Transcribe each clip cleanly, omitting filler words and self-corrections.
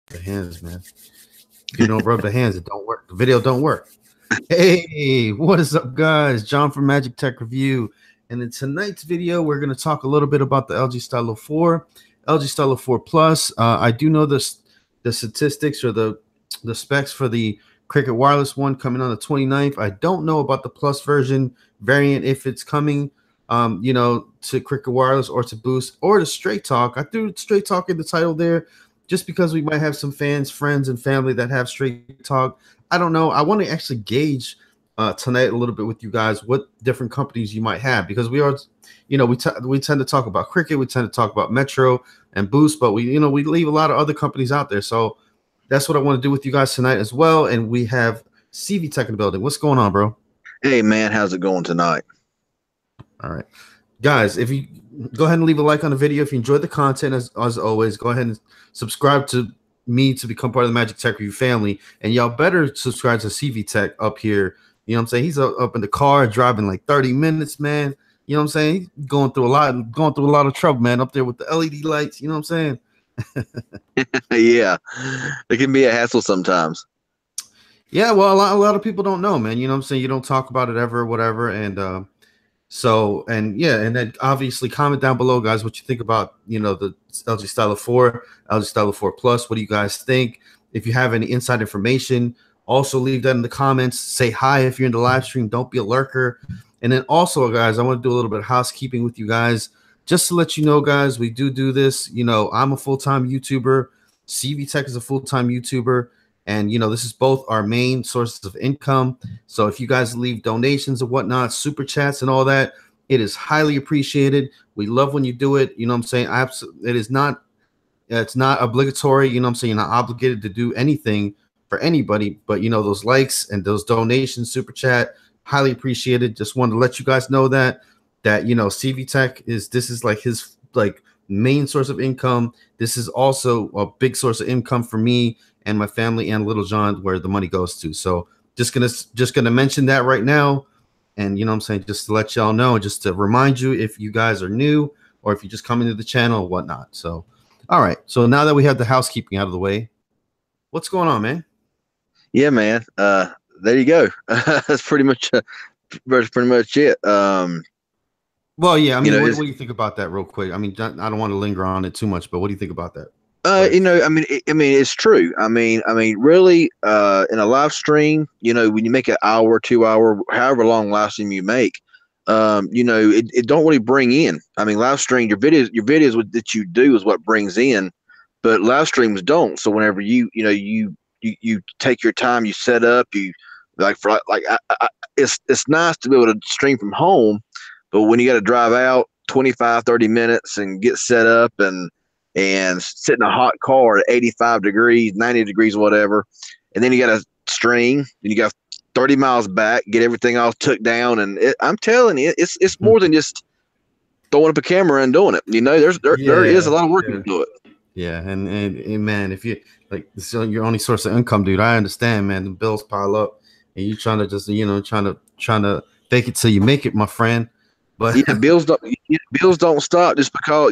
The hands, man. If you don't rub the hands, it don't work. The video don't work. Hey, what is up, guys? John from Magic Tech Review. And in tonight's video, we're going to talk a little bit about the LG Stylo 4, LG Stylo 4 Plus. I do know the statistics or the specs for the Cricket Wireless one coming on the 29th. I don't know about the Plus version variant, if it's coming, to Cricket Wireless or to Boost or to Straight Talk. I threw Straight Talk in the title there just because we might have some fans, friends, and family that have Straight Talk. I don't know. I want to actually gauge tonight a little bit with you guys what different companies you might have, because we are, we tend to talk about Cricket, we tend to talk about Metro and Boost, but we leave a lot of other companies out there. So that's what I want to do with you guys tonight as well. And we have CV Tech in the building. What's going on, bro? Hey, man, how's it going tonight? All right, guys, if you go ahead and leave a like on the video if you enjoyed the content, as always, go ahead and subscribe to me to become part of the Magic Tech Review family, and y'all better subscribe to CV Tech up here. You know what I'm saying? He's up in the car driving like 30 minutes, man. You know what I'm saying? He's going through a lot of trouble, man, up there with the LED lights. You know what I'm saying? Yeah, it can be a hassle sometimes. Yeah, well, a lot of people don't know, man. You know what I'm saying? You don't talk about it ever, whatever. And and then obviously comment down below, guys, what you think about, the LG Stylo 4, LG Stylo 4 Plus. What do you guys think? If you have any inside information, also leave that in the comments. Say hi if you're in the live stream. Don't be a lurker. And then also, guys, I want to do a little bit of housekeeping with you guys. Just to let you know, guys, we do this. I'm a full-time YouTuber. CV Tech is a full-time YouTuber. And, this is both our main sources of income. So if you guys leave donations and whatnot, super chats and all that, it is highly appreciated. We love when you do it. You know what I'm saying? It's not obligatory. You know what I'm saying? You're not obligated to do anything for anybody. But, those likes and those donations, super chat, highly appreciated. Just wanted to let you guys know that CV Tech is like his main source of income. This is also a big source of income for me and my family and Little John, where the money goes to. So just gonna mention that right now. And you know what I'm saying, just to let y'all know, just to remind you if you guys are new or if you just come into the channel or whatnot. So all right, so now that we have the housekeeping out of the way, what's going on, man? Yeah, man. There you go. That's pretty much it. Well, yeah, I mean, what do you think about that real quick? I mean, I don't want to linger on it too much, but what do you think about that? I mean, it's true. I mean, really, in a live stream, when you make an hour, 2 hour, however long live stream you make, it don't really bring in. I mean, live stream, your videos that you do is what brings in, but live streams don't. So whenever you take your time, you set up, it's nice to be able to stream from home, but when you got to drive out 25, 30 minutes and get set up and sit in a hot car at 85 degrees, 90 degrees, whatever. And then you got to string, and you got 30 miles back, get everything all took down. And I'm telling you, it's more than just throwing up a camera and doing it. There is a lot of work into it. Yeah. And man, if you this is your only source of income, dude, I understand, man. The bills pile up and you trying to just, trying to fake it till you make it, my friend. But yeah, bills don't stop just because,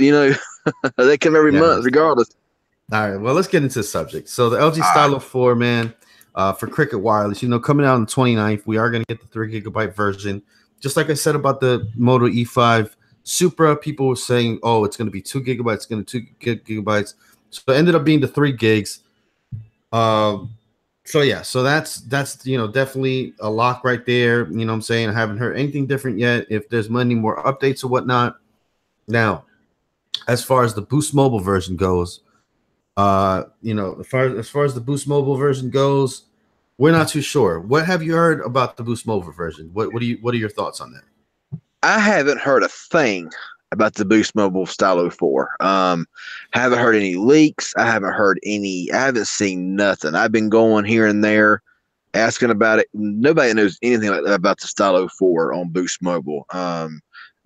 they come every month regardless. All right, well, let's get into the subject. So the LG Stylo 4, man, for Cricket Wireless, coming out on the 29th, we are going to get the 3 GB version. Just like I said about the Moto E5 Supra, people were saying, oh, it's going to be 2 GB, it's going to be 2 GB. So it ended up being the 3 gigs. So yeah, so that's definitely a lock right there. You know what I'm saying? I haven't heard anything different yet. If there's any more updates or whatnot. Now, as far as the Boost Mobile version goes, as far as the Boost Mobile version goes, we're not too sure. What have you heard about the Boost Mobile version? What are your thoughts on that? I haven't heard a thing about the Boost Mobile Stylo 4. Haven't heard any leaks. I haven't seen nothing. I've been going here and there asking about it. Nobody knows anything about the Stylo 4 on Boost Mobile. I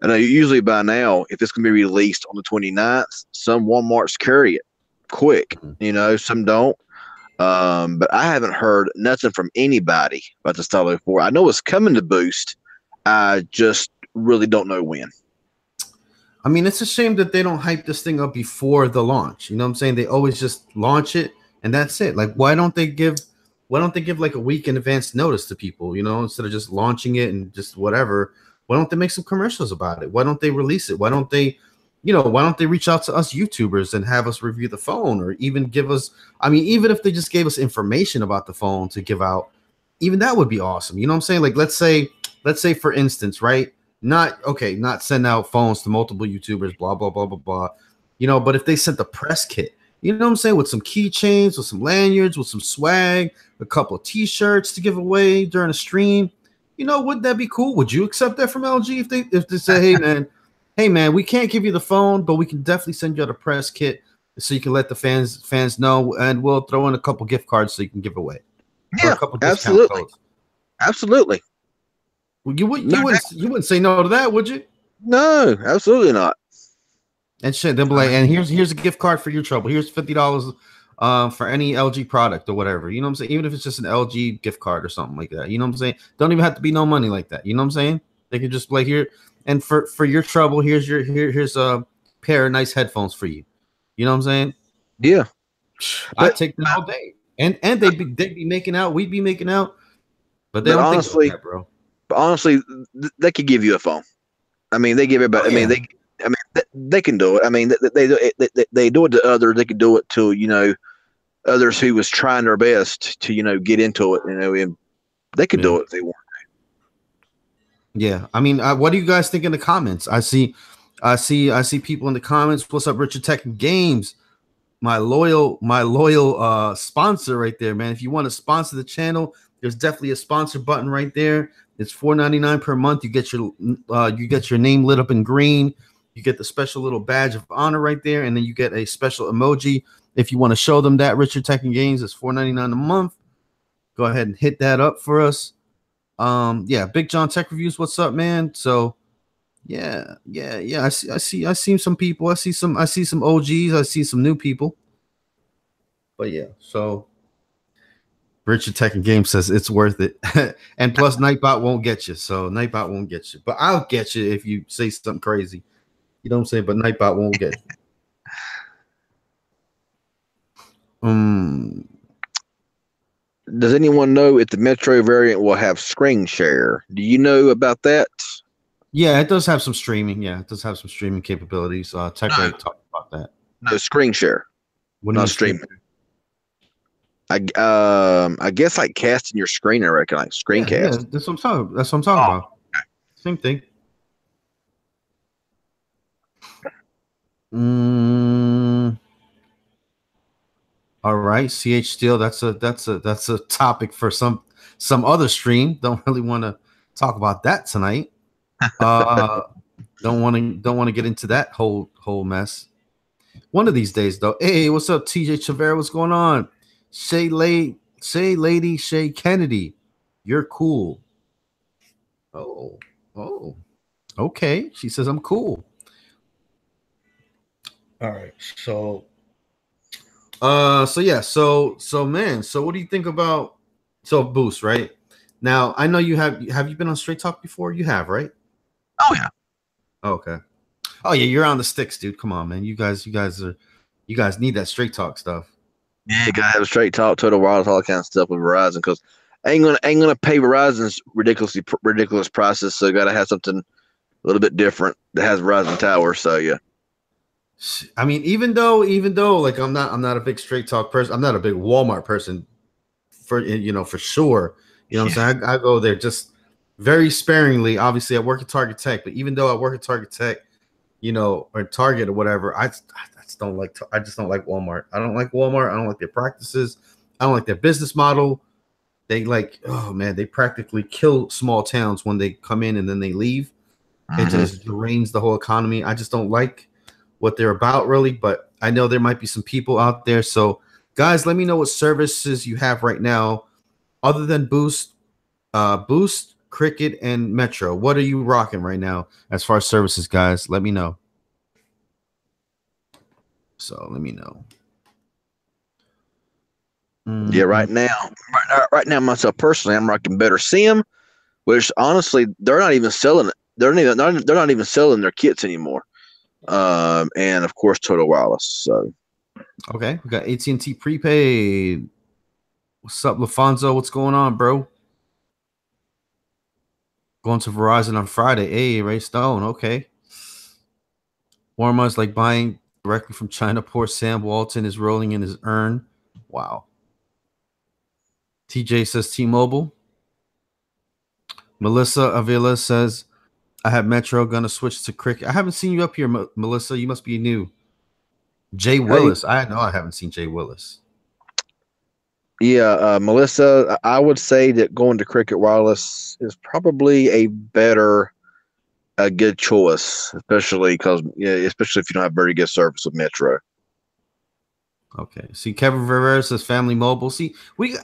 know usually by now, if it's going to be released on the 29th, some Walmarts carry it quick, some don't. But I haven't heard nothing from anybody about the Stylo 4. I know it's coming to Boost. I just really don't know when. I mean, it's a shame that they don't hype this thing up before the launch. You know what I'm saying? They always just launch it and that's it. Like, why don't they give like a week in advance notice to people, instead of just launching it and just whatever? Why don't they make some commercials about it? Why don't they release it? Why don't they reach out to us YouTubers and have us review the phone, or even give us, I mean, even if they just gave us information about the phone to give out, even that would be awesome. You know what I'm saying? Like, let's say for instance, right? Not send out phones to multiple YouTubers, blah, blah, blah, blah, blah. But if they sent the press kit, you know what I'm saying? With some keychains, with some lanyards, with some swag, a couple of t-shirts to give away during a stream. Wouldn't that be cool? Would you accept that from LG if they say, hey man, we can't give you the phone, but we can definitely send you out a press kit so you can let the fans know, and we'll throw in a couple gift cards so you can give away. Or Yeah, a couple discount absolutely. codes. Absolutely. Well, you wouldn't say no to that, would you? No, absolutely not. And shit, they'll be like, and here's a gift card for your trouble. Here's $50 for any LG product or whatever. You know what I'm saying? Even if it's just an LG gift card or something like that. You know what I'm saying? Don't even have to be no money like that. You know what I'm saying? They can just like, here, and for your trouble, here's a pair of nice headphones for you. You know what I'm saying? Yeah. I'd take them all day. And they'd be making out, we'd be making out. But they But don't honestly, think about that, bro. they could give you a phone. I mean, they give everybody. Oh, yeah. They can do it. I mean, they do it to others. They can do it to others who was trying their best to get into it. And they can do it if they want. Yeah, I mean, what do you guys think in the comments? I see people in the comments. What's up, Richard Tech Games? My loyal sponsor right there, man. If you want to sponsor the channel, there's definitely a sponsor button right there. It's $4.99 per month. You get your name lit up in green. You get the special little badge of honor right there, and then you get a special emoji if you want to show them that. Richard Tech Games is $4.99 a month. Go ahead and hit that up for us. Yeah, Big John Tech Reviews, what's up, man? So yeah. I see some people. I see some OGs, I see some new people. But yeah, so Richard Tech and Game says it's worth it. And plus Nightbot won't get you. So Nightbot won't get you. But I'll get you if you say something crazy. You know what I'm saying? But Nightbot won't get you. Does anyone know if the Metro variant will have screen share? Do you know about that? Yeah, it does have some streaming. Yeah, it does have some streaming capabilities. TechRate talked about that. No, screen share. What not streaming. I guess like casting your screen, I reckon, like screencast. Yeah, that's what I'm talking about. Okay. Same thing. All right, CH Steel. That's a topic for some other stream. Don't really want to talk about that tonight. Don't want to get into that whole mess. One of these days, though. Hey, what's up, TJ Chavera? What's going on? Lady Shay Kennedy, you're cool. Oh, okay. She says I'm cool. All right, so yeah, man, so what do you think about Boost, right? Now, I know you have you been on Straight Talk before? You have, right? Oh yeah. Okay. Oh yeah, you're on the sticks, dude. Come on, man. You guys need that Straight Talk stuff. Yeah, you gotta have a Straight Talk, Total Wireless, all that kind of stuff with Verizon, because I ain't gonna pay Verizon's ridiculous prices, so gotta have something a little bit different that has Verizon Tower. So yeah. I mean, even though like I'm not a big Straight Talk person, I'm not a big Walmart person for sure. You know what I'm saying? I go there just very sparingly. Obviously, I work at Target Tech, but even though I work at Target Tech, or Target or whatever, I just don't like Walmart. I don't like Walmart. I don't like their practices. I don't like their business model. They they practically kill small towns when they come in and then they leave. It just drains the whole economy. I just don't like what they're about, really, but I know there might be some people out there. So guys, let me know what services you have right now other than Boost, Cricket, and Metro. What are you rocking right now as far as services, guys? Let me know. So let me know. Yeah, right now myself personally, I'm rocking Better Sim, which honestly they're not even selling it. They're not even selling their kits anymore. And of course Total Wireless. So Okay, we got AT&T prepaid. What's up, LaFonso? What's going on, bro? Going to Verizon on Friday. Hey, Ray Stone. Okay. Walmart's like buying directly from China. Poor Sam Walton is rolling in his urn. Wow. TJ says T-Mobile. Melissa Avila says, I have Metro, gonna switch to Cricket. I haven't seen you up here, Melissa. You must be new. Jay Hey, Willis. I know I haven't seen Jay Willis. yeah, Melissa, I would say that going to Cricket Wireless is probably a good choice, especially because especially if you don't have very good service with Metro. Okay. See, Kevin Rivera says Family Mobile. See,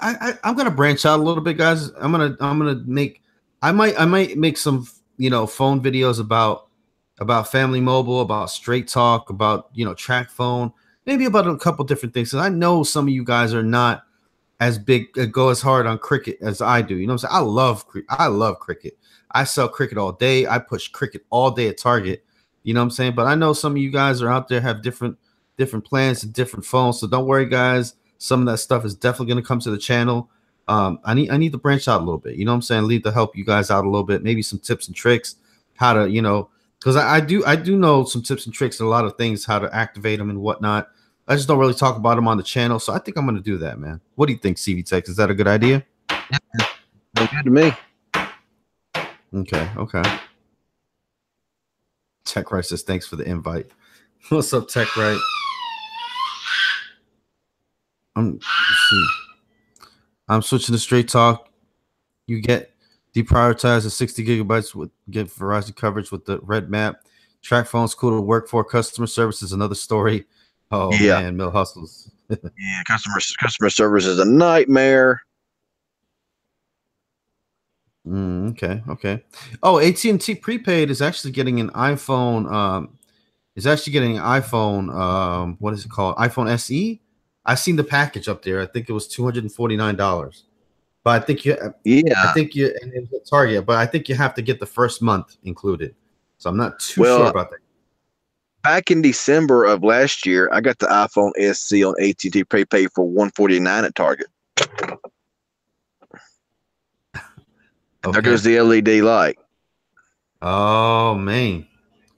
I'm gonna branch out a little bit, guys. I'm gonna make I might make some phone videos about Family Mobile, about Straight Talk, about Track Phone, maybe about a couple different things. And I know some of you guys are not as big go as hard on cricket as I do. You know what I'm saying? I love cricket. I sell cricket all day. I push cricket all day at Target. You know what I'm saying? But I know some of you guys are out there have different plans and different phones. So don't worry, guys. Some of that stuff is definitely going to come to the channel. I need to branch out a little bit. You know what I'm saying? Need to help you guys out a little bit. Maybe some tips and tricks how to because I do know some tips and tricks and a lot of things how to activate them and whatnot. I just don't really talk about them on the channel, so I think I'm going to do that, man. What do you think, CV Tech? Is that a good idea? Sounds good to me. Okay. Tech Right says thanks for the invite. What's up, Tech Right? I'm switching to Straight Talk. You get deprioritized at 60 gigabytes with get Verizon coverage with the red map. Track phone's cool to work for. Customer service is another story. Oh Yeah, man, Mill Hustles. yeah. Customer service is a nightmare. Okay. Oh, AT&T prepaid is actually getting an iPhone. What is it called? iPhone SE. I seen the package up there. I think it was $249. But I Yeah. think you, and it was at Target. But I think you have to get the first month included. So I'm not too sure Well, about that. back in December of last year, I got the iPhone SC on AT&T prepaid for $149 at Target. And there Okay. goes the LED light. Oh man.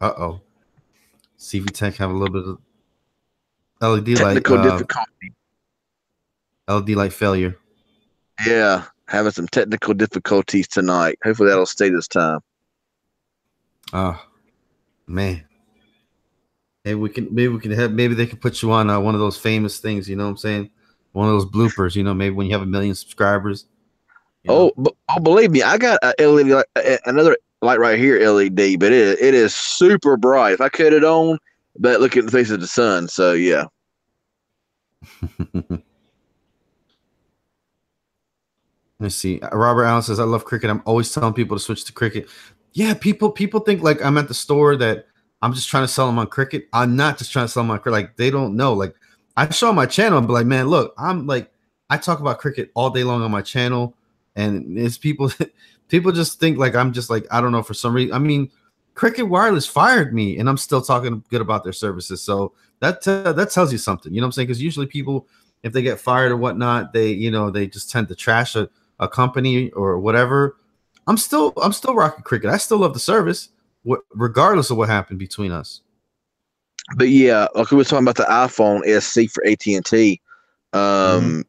Uh-oh. CV Tech have a little bit of LED light. Technical difficulty. LED light failure. Yeah, having some technical difficulties tonight. Hopefully that'll stay this time. Oh man. Maybe they can put you on one of those famous things, you know what I'm saying? One of those bloopers, maybe when you have 1 million subscribers, you know. Believe me, I got a LED light, another light right here, LED, but it is super bright. If I cut it on, but look at the face of the sun. So yeah. Let's see. Robert Allen says, I love cricket. I'm always telling people to switch to cricket. Yeah, people think like I'm at the store that I'm just trying to sell them on cricket. I'm not just trying to sell them on cricket. Like they don't know. Like I show my channel and be like, man, look, I talk about cricket all day long on my channel. And it's people people just think like I'm just like, I don't know, for some reason. I mean, Cricket Wireless fired me and I'm still talking good about their services. So that tells you something, you know what I'm saying? Because usually people, if they get fired or whatnot, they just tend to trash a company or whatever. I'm still rocking cricket. I still love the service, regardless of what happened between us. But yeah, like we were talking about the iPhone SC for AT&T. Mm-hmm.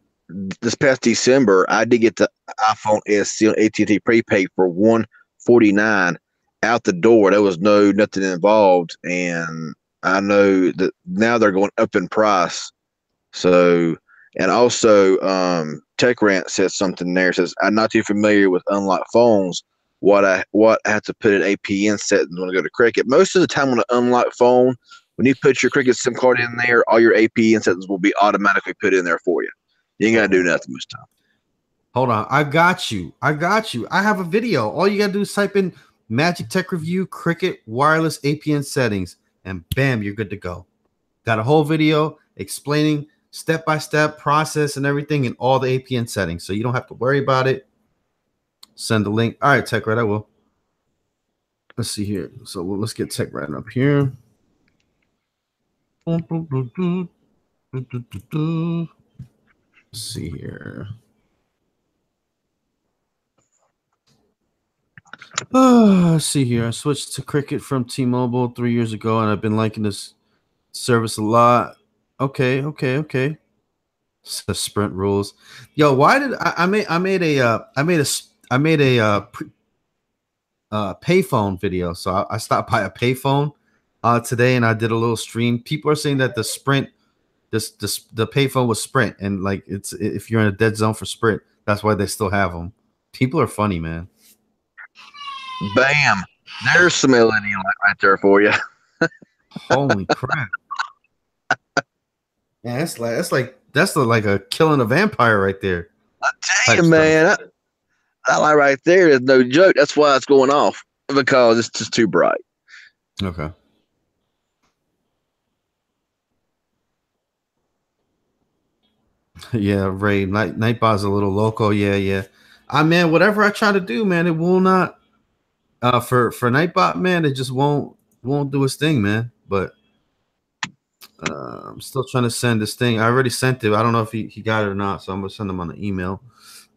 This past December, I did get the iPhone SC on AT&T prepaid for $149 out the door. There was nothing involved, and I know that now they're going up in price. So, and also, Tech Rant says something there. Says I'm not too familiar with unlocked phones. What I have to put in APN settings when I go to Cricket. Most of the time on an unlocked phone, when you put your Cricket SIM card in there, all your APN settings will be automatically put in there for you. You ain't got to do nothing this time. Hold on. I got you. I have a video. All you got to do is type in Magic Tech Review Cricket Wireless APN settings, and bam, you're good to go. Got a whole video explaining step-by-step process and everything in all the APN settings. So you don't have to worry about it. Send the link. All right, Tech Red, I will. Let's see here. So let's get Tech Red up here. Let's see here. Let's see here. I switched to Cricket from T-Mobile 3 years ago, and I've been liking this service a lot. Okay. So Sprint rules. Yo, why did I made a payphone video? So I stopped by a payphone today, and I did a little stream. People are saying that the Sprint, the payphone was Sprint, and like it's if you're in a dead zone for Sprint, that's why they still have them. People are funny, man. Bam. There's some LED light right there for you. Holy crap! Man, that's like a killing a vampire right there. I tell you, man, that light right there is no joke. That's why it's going off, because it's just too bright. Okay. Yeah, Ray. Nightbot's a little loco. Yeah. Man, whatever I try to do, man, it will not. For Nightbot, man, it just won't do its thing, man. But I'm still trying to send this thing. I already sent it. I don't know if he got it or not, so I'm gonna send him on the email.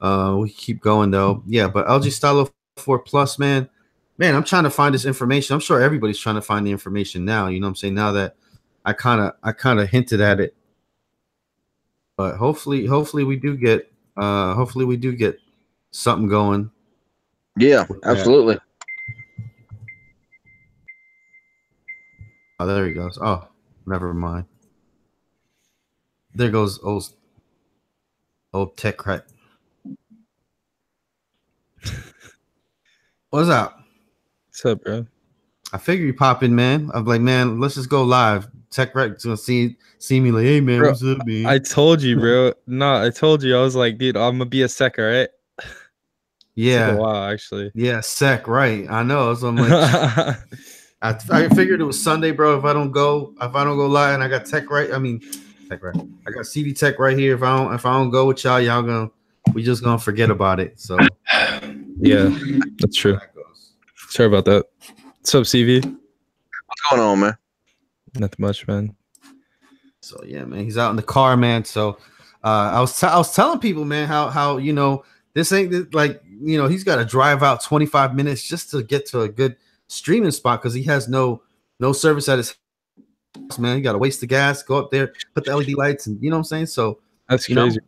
We keep going though. Yeah, but LG Stylo 4 Plus, man, I'm trying to find this information. I'm sure everybody's trying to find the information now. You know what I'm saying? Now that I kind of hinted at it, but hopefully we do get something going. Yeah, absolutely. Oh, there he goes. Oh, never mind. There goes old tech right. What's up? What's up, bro? I figure you pop in, man. I'm like, man, let's just go live. Tech Rec's gonna see me like, hey man, bro, what's up, man? I told you, bro. No, I told you. I was like, dude, I'm gonna be a sec, all right? Yeah. Took a while, actually. Yeah, sec, right. I know. So I'm like I figured it was Sunday, bro. If I don't go live and I got Tech Right, Tech Right. I got CD Tech right here. If I don't go with y'all we just gonna forget about it. So yeah, that's true. Sorry about that. What's up, CV? What's going on, man? Nothing much, man. So yeah, man, he's out in the car, man. So I was telling people, man, how this ain't like he's got to drive out 25 minutes just to get to a good streaming spot because he has no service at his house, man. You got to waste the gas, go up there, put the LED lights, and you know what I'm saying. So that's crazy.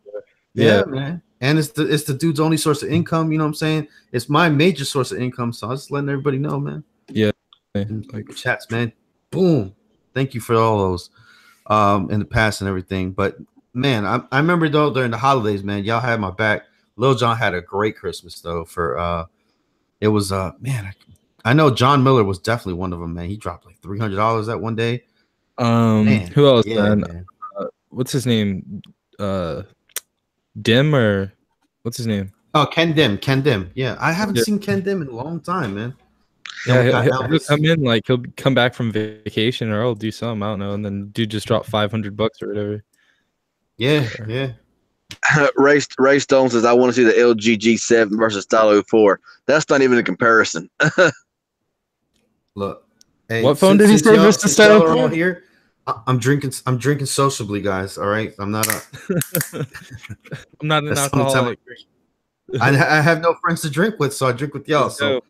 Yeah, man. And it's the dude's only source of income. You know what I'm saying? It's my major source of income. So I was just letting everybody know, man. Yeah. Like chats, man. Boom. Thank you for all those in the past and everything. But man, I remember though during the holidays, man, y'all had my back. Lil Jon had a great Christmas though. For it was man, I know John Miller was definitely one of them, man. He dropped like $300 that one day. Man, who else? Yeah, man. What's his name? Dim or what's his name? Oh, Ken Dim. Yeah, I haven't seen Ken Dim in a long time, man. Yeah, he'll come in like he'll come back from vacation or he'll do something, I don't know, and then dude just dropped $500 or whatever. Yeah. Ray Stone says, I want to see the LG G7 versus Stylo 4. That's not even a comparison. Look, hey, what phone did he say versus Stylo 4? Here, I'm drinking sociably, guys. All right, I'm not I'm not an alcoholic. I have no friends to drink with, so I drink with y'all. So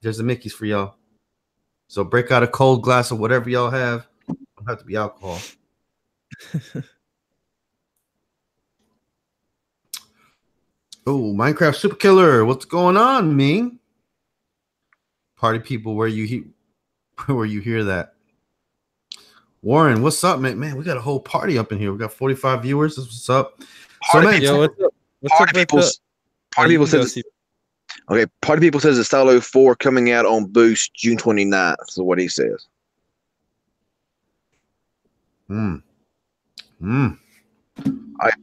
there's the Mickeys for y'all. So break out a cold glass of whatever y'all have. Don't have to be alcohol. Oh, Minecraft Super Killer, what's going on, Ming? Party people, where you hear that? Warren, what's up, man? Man, we got a whole party up in here. We got 45 viewers. What's up? Party people says the Stylo 4 coming out on Boost June 29th. So what he says. I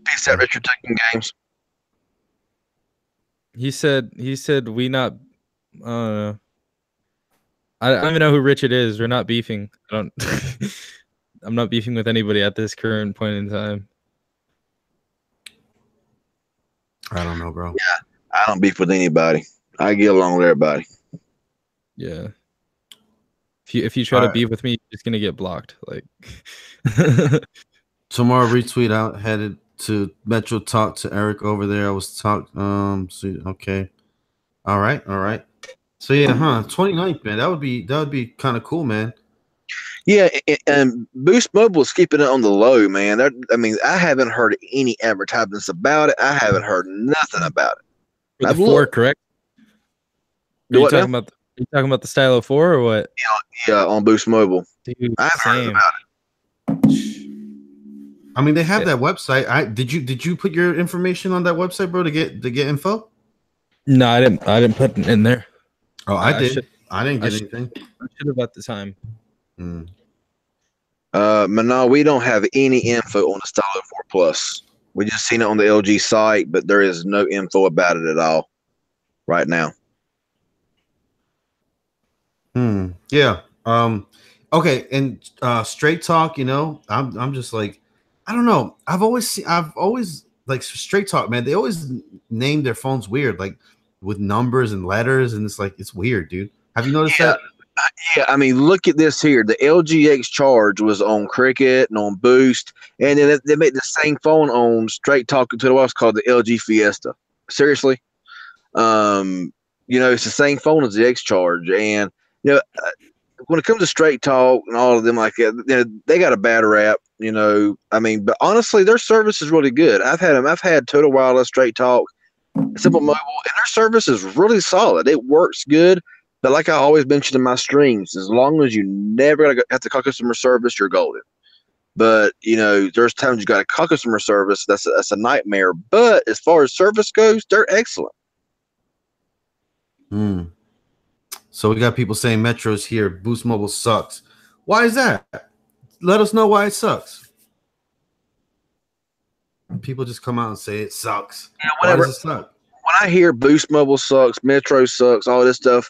peace out, Richard Taking Games. He said we not I don't even know who Richard is. We're not beefing. I'm not beefing with anybody at this current point in time. I don't know, bro. Yeah, I don't beef with anybody. I get along with everybody. Yeah. If you try to beef with me, you're just gonna get blocked. Like Tomorrow retweet out headed to Metro talk to Eric over there. I was see, okay. All right. So yeah, 29th, man. That would be kind of cool, man. Yeah, and Boost Mobile is keeping it on the low, man. I mean, I haven't heard any advertisements about it. I haven't heard nothing about it. For the 4, correct? Are you talking about the Stylo 4 or what? Yeah, on Boost Mobile. Dude, I haven't heard about it. I mean, they have that website. Did you put your information on that website, bro, to get info? No, I didn't put it in there. Oh, I did. I didn't get anything. I should have at the time. No, we don't have any info on the Stylo 4 Plus. We just seen it on the LG site, but there is no info about it at all right now. Yeah. Okay. And straight talk, you know, I'm just like, I don't know. I've always like straight talk, man. They always name their phones weird, like with numbers and letters, and it's weird, dude. Have you noticed that? Yeah, I mean, look at this here. The LG X Charge was on Cricket and on Boost, and then they made the same phone on Straight Talk to what's called the LG Fiesta. Seriously, you know, it's the same phone as the X Charge, and you know, when it comes to Straight Talk and all of them like that, you know, they got a bad rap. You know, I mean, but honestly, their service is really good. I've had Total Wireless, Straight Talk, Simple Mobile, and their service is really solid. It works good. But like I always mention in my streams, as long as you never have to call customer service, you're golden. But, you know, there's times you got to call customer service. That's a nightmare. But as far as service goes, they're excellent. So we got people saying Metro's here. Boost Mobile sucks. Why is that? Let us know why it sucks. People just come out and say it sucks. Yeah, whatever. Why does it suck? When I hear Boost Mobile sucks, Metro sucks, all this stuff,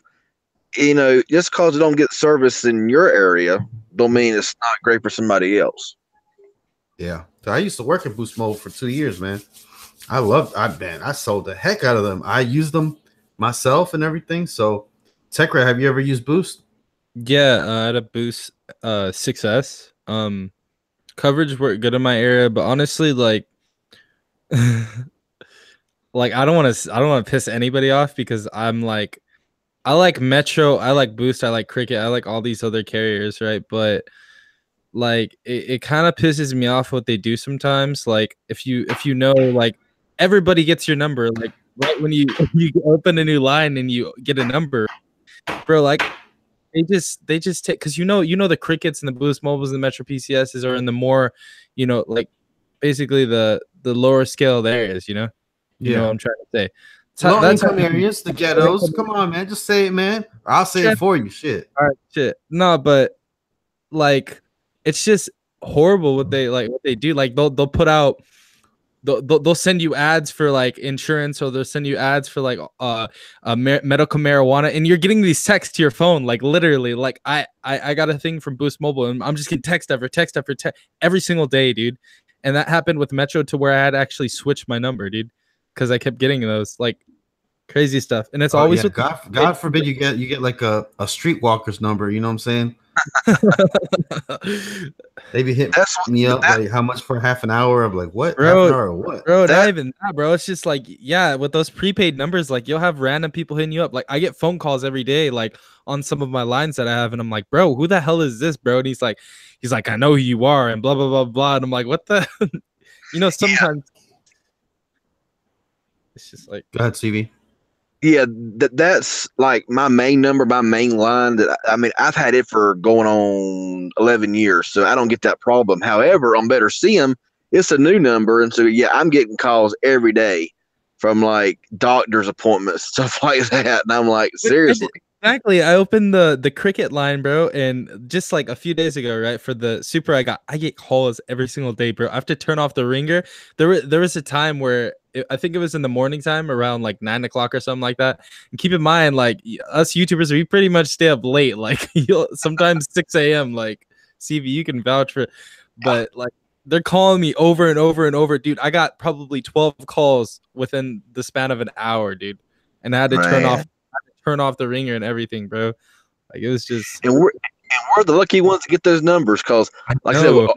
you know, just because you don't get service in your area, don't mean it's not great for somebody else. Yeah. I used to work at Boost Mobile for 2 years, man. I sold the heck out of them. I used them myself and everything. So, Techra, have you ever used Boost? Yeah, I had a Boost 6S. Coverage worked good in my area, but honestly, like, like I don't want to piss anybody off because I'm like, I like Metro, I like Boost, I like Cricket, I like all these other carriers, right? But like it kind of pisses me off what they do sometimes. Like if you know, like everybody gets your number, like right when you open a new line and you get a number, bro. Like they just take, because you know the Crickets and the Boost Mobiles and the Metro PCSs are in the more, you know, like basically the lower scale areas, you know. You know what I'm trying to say. Low income areas, the ghettos. Come on, man. Just say it, man. Or I'll say it for you. Shit. All right, shit. No, but like it's just horrible what they do. Like they'll put out, they'll send you ads for like insurance, or they'll send you ads for like medical marijuana, and you're getting these texts to your phone, like literally. Like I got a thing from Boost Mobile, and I'm just getting text after text every single day, dude. And that happened with Metro to where I had to actually switch my number, dude, because I kept getting those like crazy stuff. And it's always with God forbid you get like a streetwalker's number. You know what I'm saying? They be hitting me up like how much for half an hour. I'm like, what? Bro, half an hour or what? Bro, not even that, bro. It's just like, yeah, with those prepaid numbers, like you'll have random people hitting you up. Like I get phone calls every day, like on some of my lines that I have, and I'm like, bro, who the hell is this, bro? And he's like, I know who you are, and blah blah blah blah. And I'm like, what the you know, sometimes it's just like, go ahead, CV. Yeah, that's like my main number, my main line. That I mean, I've had it for going on 11 years, so I don't get that problem. However, on Better See 'em, it's a new number, and so yeah, I'm getting calls every day from like doctor's appointments, stuff like that, and I'm like, seriously. Exactly. I opened the Cricket line, bro, and just like a few days ago, right, for the Super, I get calls every single day, bro. I have to turn off the ringer. There was a time where I think it was in the morning time, around like 9 o'clock or something like that. And keep in mind, like us YouTubers, we pretty much stay up late, like sometimes 6 a.m. Like CV, you can vouch for, but like they're calling me over and over and over, dude. I got probably 12 calls within the span of an hour, dude, and I had to turn off the ringer and everything, bro. Like it was just, and we're the lucky ones to get those numbers, because like I said,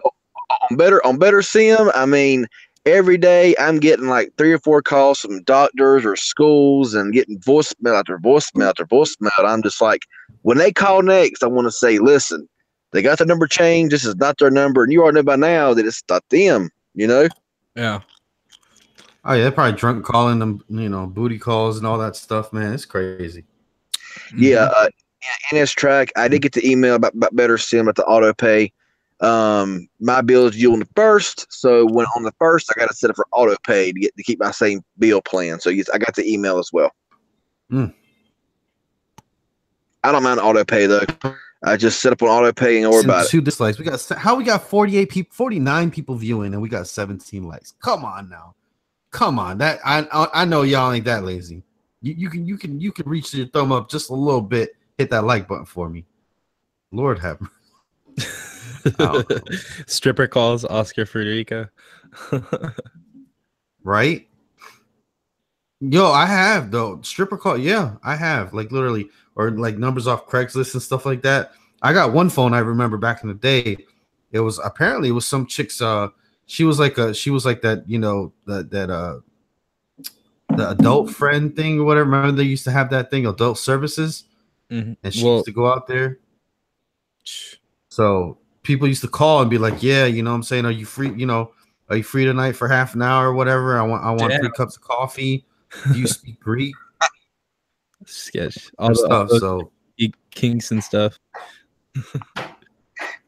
on better sim. I mean, every day I'm getting like 3 or 4 calls from doctors or schools and getting voicemail after voicemail after voicemail. I'm just like, when they call next, I want to say, listen, they got the number changed. This is not their number, and you already know by now that it's not them. You know? Yeah. Oh yeah, they're probably drunk calling them, booty calls and all that stuff, man. It's crazy. Yeah, NS Track. I did get the email about Better Sim about the auto pay. My bill is due on the 1st, so when on the 1st, I got to set up for auto pay to keep my same bill plan. So yes, I got the email as well. Mm. I don't mind auto pay though. I just set up on auto pay and don't worry about it. 2 dislikes. We got 48 people, 49 people viewing, and we got 17 likes. Come on now, come on. That I know y'all ain't that lazy. You can reach your thumb up just a little bit. Hit that like button for me. Lord have mercy. Stripper calls Oscar Frederica. Right? Yo, I have though. Stripper call. Yeah, I have. Like literally, or like numbers off Craigslist and stuff like that. I got one phone I remember back in the day. It was some chick's she was like that, the adult friend thing or whatever. Remember they used to have that thing, adult services, and she used to go out there. So people used to call and be like, "Yeah, you know what I'm saying, are you free? Are you free tonight for half an hour or whatever? I want 3 cups of coffee. Do you speak Greek?" Sketch. All stuff. So kinks and stuff.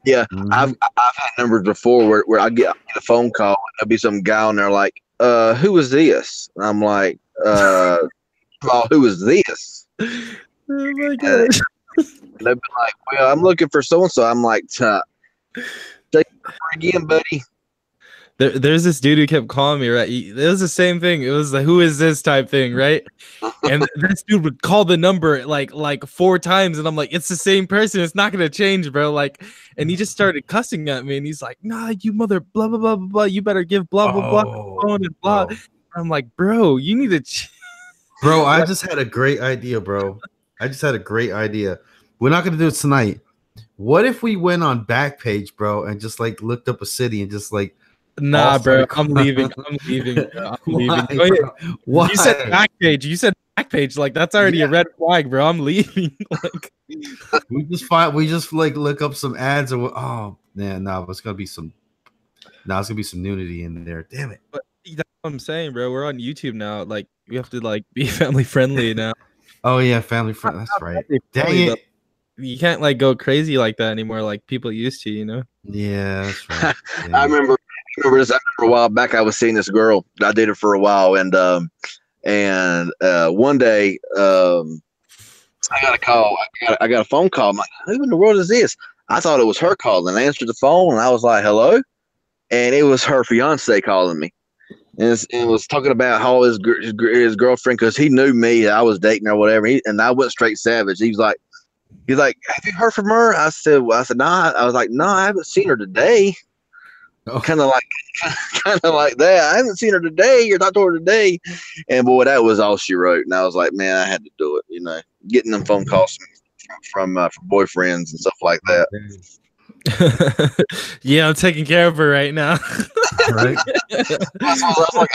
Yeah, I've had numbers before where I get a phone call and there'll be some guy on there like, who is this? And I'm like, who is this? Oh my gosh. They'll be like, well, I'm looking for so and so. I'm like, take it again, buddy. There's this dude who kept calling me, right? It was the same thing. It was the who is this type thing, right? And this dude would call the number like 4 times, and I'm like, it's the same person. It's not gonna change, bro. Like, and he just started cussing at me, and he's like, nah, you mother blah blah blah blah blah. You better give blah blah blah phone and blah. Bro. I'm like, bro, you need to. Bro, I just had a great idea, bro. We're not gonna do it tonight. What if we went on Backpage, bro, and just like looked up a city and just like. Nah, bro, I'm leaving. Bro. I'm leaving. Why? You said Backpage. Like that's already a red flag, bro. I'm leaving. Like we just like look up some ads or it's gonna be some nudity in there. Damn it. But that's what I'm saying, bro. We're on YouTube now. Like we have to like be family friendly now. Oh yeah, family friendly. That's right. Dang it. You can't like go crazy like that anymore, like people used to, you know? Yeah, that's right. I remember this. I remember a while back I was seeing this girl. I dated for a while, and one day I got a call. I got a phone call. I'm like, who in the world is this? I thought it was her calling. I answered the phone, and I was like, hello? And it was her fiance calling me. And it was talking about how his girlfriend, because he knew me, I was dating or whatever, and I went straight savage. He's like, have you heard from her? I said, nah. I was like, no, I haven't seen her today. Oh. Kind of like that. I haven't seen her today. You're not told her today. And boy, that was all she wrote. And I was like, man, I had to do it. Getting them phone calls from boyfriends and stuff like that. Yeah, I'm taking care of her right now. Right. I was like,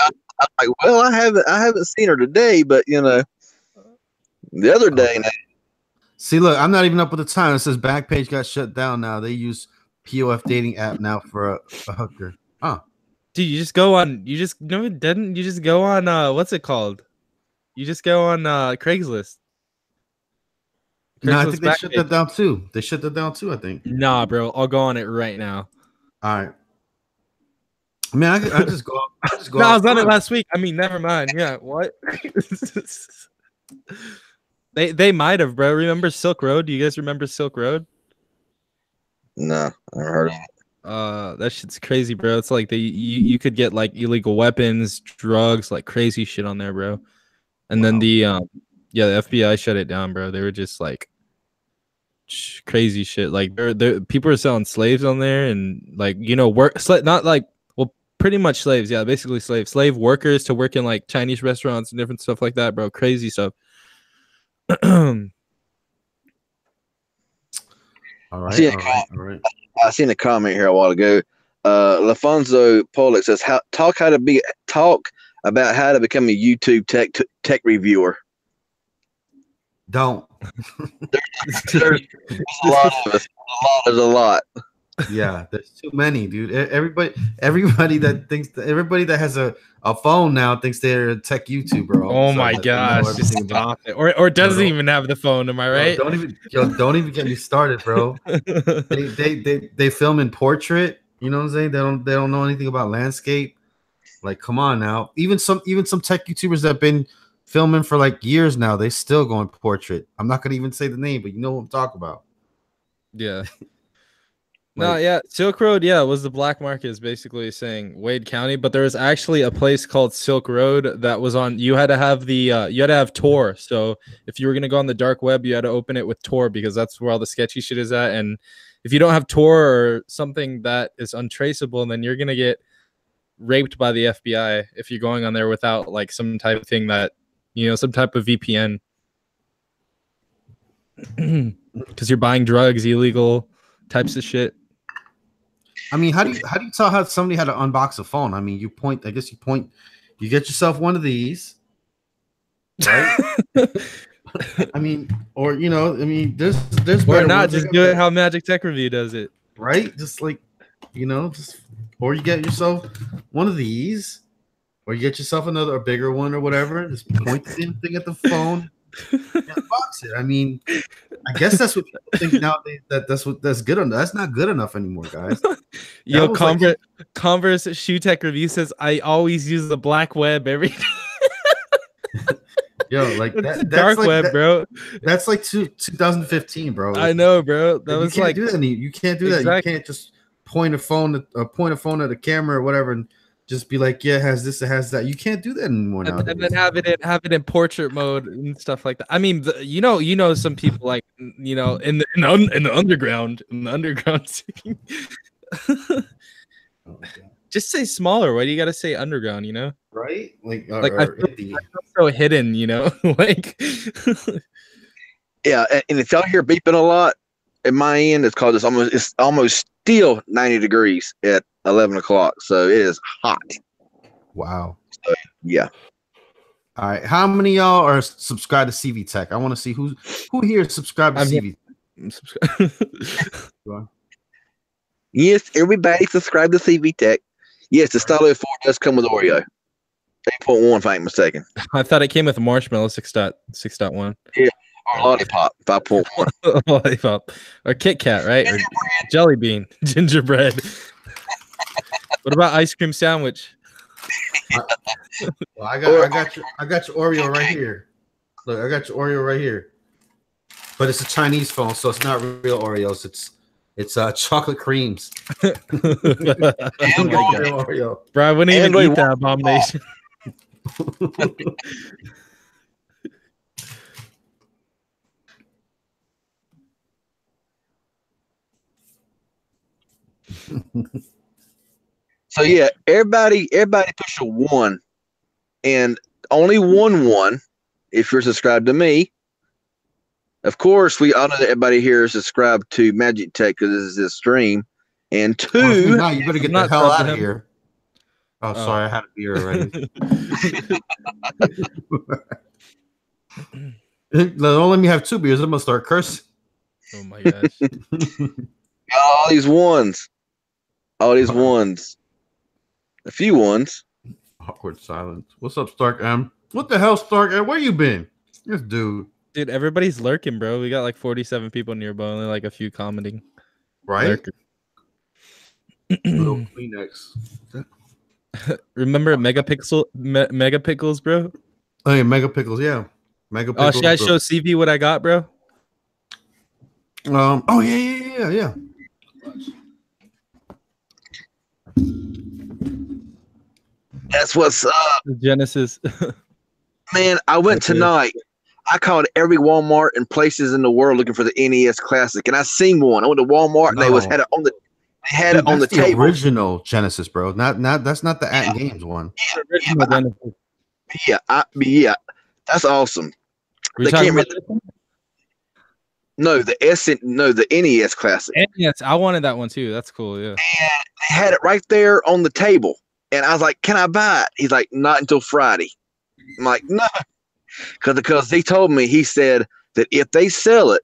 well, I haven't seen her today, but the other day. Now, see, look, I'm not even up with the time. It says Backpage got shut down now. They use POF dating app now for a hooker. Huh. Dude, you just go on what's it called? You just go on Craigslist. No, I think they shut that down too. I think. Nah, bro, I'll go on it right now. All right. I mean, I just go. No, I was on it last week. I mean, never mind. Yeah, what? They might have, bro. Remember Silk Road? Do you guys remember Silk Road? No, I never heard of it. That shit's crazy, bro. It's like you could get like illegal weapons, drugs, like crazy shit on there, bro. And then the FBI shut it down, bro. They were just like crazy shit. Like people are selling slaves on there, and like not like pretty much slaves. Yeah, basically slave workers to work in like Chinese restaurants and different stuff like that, bro. Crazy stuff. All right. I seen a comment here a while ago. Lafonso Pollock says, talk about how to become a YouTube tech reviewer." Don't. There's a lot of us. There's a lot. Yeah, there's too many, dude. Everybody that has a phone now thinks they're a tech YouTuber. Oh my gosh, stop it. Or doesn't even have the phone. Am I right? Don't even get me started, bro. they film in portrait. You know what I'm saying? They don't know anything about landscape. Like, come on now. Even some tech YouTubers that have been filming for like years now, they still go in portrait. I'm not gonna even say the name, but you know what I'm talking about. Yeah. No, yeah, Silk Road, was the black market, is basically saying Wade County, but there was actually a place called Silk Road that was on. You had to have Tor. So if you were gonna go on the dark web, you had to open it with Tor, because that's where all the sketchy shit is at. And if you don't have Tor or something that is untraceable, then you're gonna get raped by the FBI if you're going on there without like some type of thing that, some type of VPN, because you're buying drugs, illegal types of shit. I mean, how do you tell how somebody had to unbox a phone? I mean, you get yourself one of these, right? I mean, or there's or not, just do it how Magic Tech Review does it, right? Just like, or you get yourself one of these, or you get yourself a bigger one or whatever. Just point the thing at the phone. Unbox it. I mean, I guess that's what people think nowadays. That's good enough. That's not good enough anymore, guys. Yo, Converse Shoe Tech Review says, I always use the black web every day. Yo, like that's dark like web, bro. That's like 2015, bro. I know, bro. That was like do that. You can't do that. You can't just point a phone at a camera or whatever and just be like, yeah, it has this, it has that. You can't do that anymore now. And then have it in portrait mode and stuff like that. I mean, some people like, in the underground, just say smaller. Why do you got to say underground? Right? Like I feel so hidden. Like. Yeah, and if y'all hear beeping a lot at my end, it's called it's almost still 90 degrees at 11 o'clock, so it is hot. Wow. So, yeah. All right. How many of y'all are subscribed to CV Tech? I want to see who here is subscribed to CV. Yes, everybody subscribe to CV Tech. Yes, the Stylo 4 does come with Oreo. 8.1, if I ain't mistaken. I thought it came with Marshmallow 6.1. Yeah. Or Lollipop 5.1. Lollipop. Or Kit Kat, right? Or Jelly Bean. Gingerbread. What about ice cream sandwich? Well, I got your Oreo right here. Look, I got your Oreo right here. But it's a Chinese phone, so it's not real Oreos. It's chocolate creams. Oreo. Bro, I wouldn't even eat that abomination. So yeah, everybody push a 1, and only 1 if you're subscribed to me. Of course, we all know that everybody here is subscribed to Magic Tech because this is his stream. And 2, no, you better get the hell out of here. Oh, sorry, I had a beer already. Don't let me have 2 beers. I'm gonna start cursing. Oh my gosh! all these ones. A few ones. Awkward silence. What's up, Stark M? What the hell, Stark M? Where you been? This dude. Dude, everybody's lurking, bro. We got like 47 people nearby, only like a few commenting. Right? Little Kleenex. Remember Megapixels, bro? Oh yeah, Megapixels, yeah. Megapixels. Oh, should I show CV what I got, bro? Oh yeah. That's what's up. Genesis. Man, I went tonight. I called every Walmart and places in the world looking for the NES Classic, and I seen one. I went to Walmart and they had it on the table. Original Genesis, bro. Not that's not the At Games one. Yeah, that's awesome. They came No, the NES Classic. And yes, I wanted that one too. That's cool. Yeah. And they had it right there on the table. And I was like, "Can I buy it?" He's like, "Not until Friday." I'm like, "No," because he told me, he said that if they sell it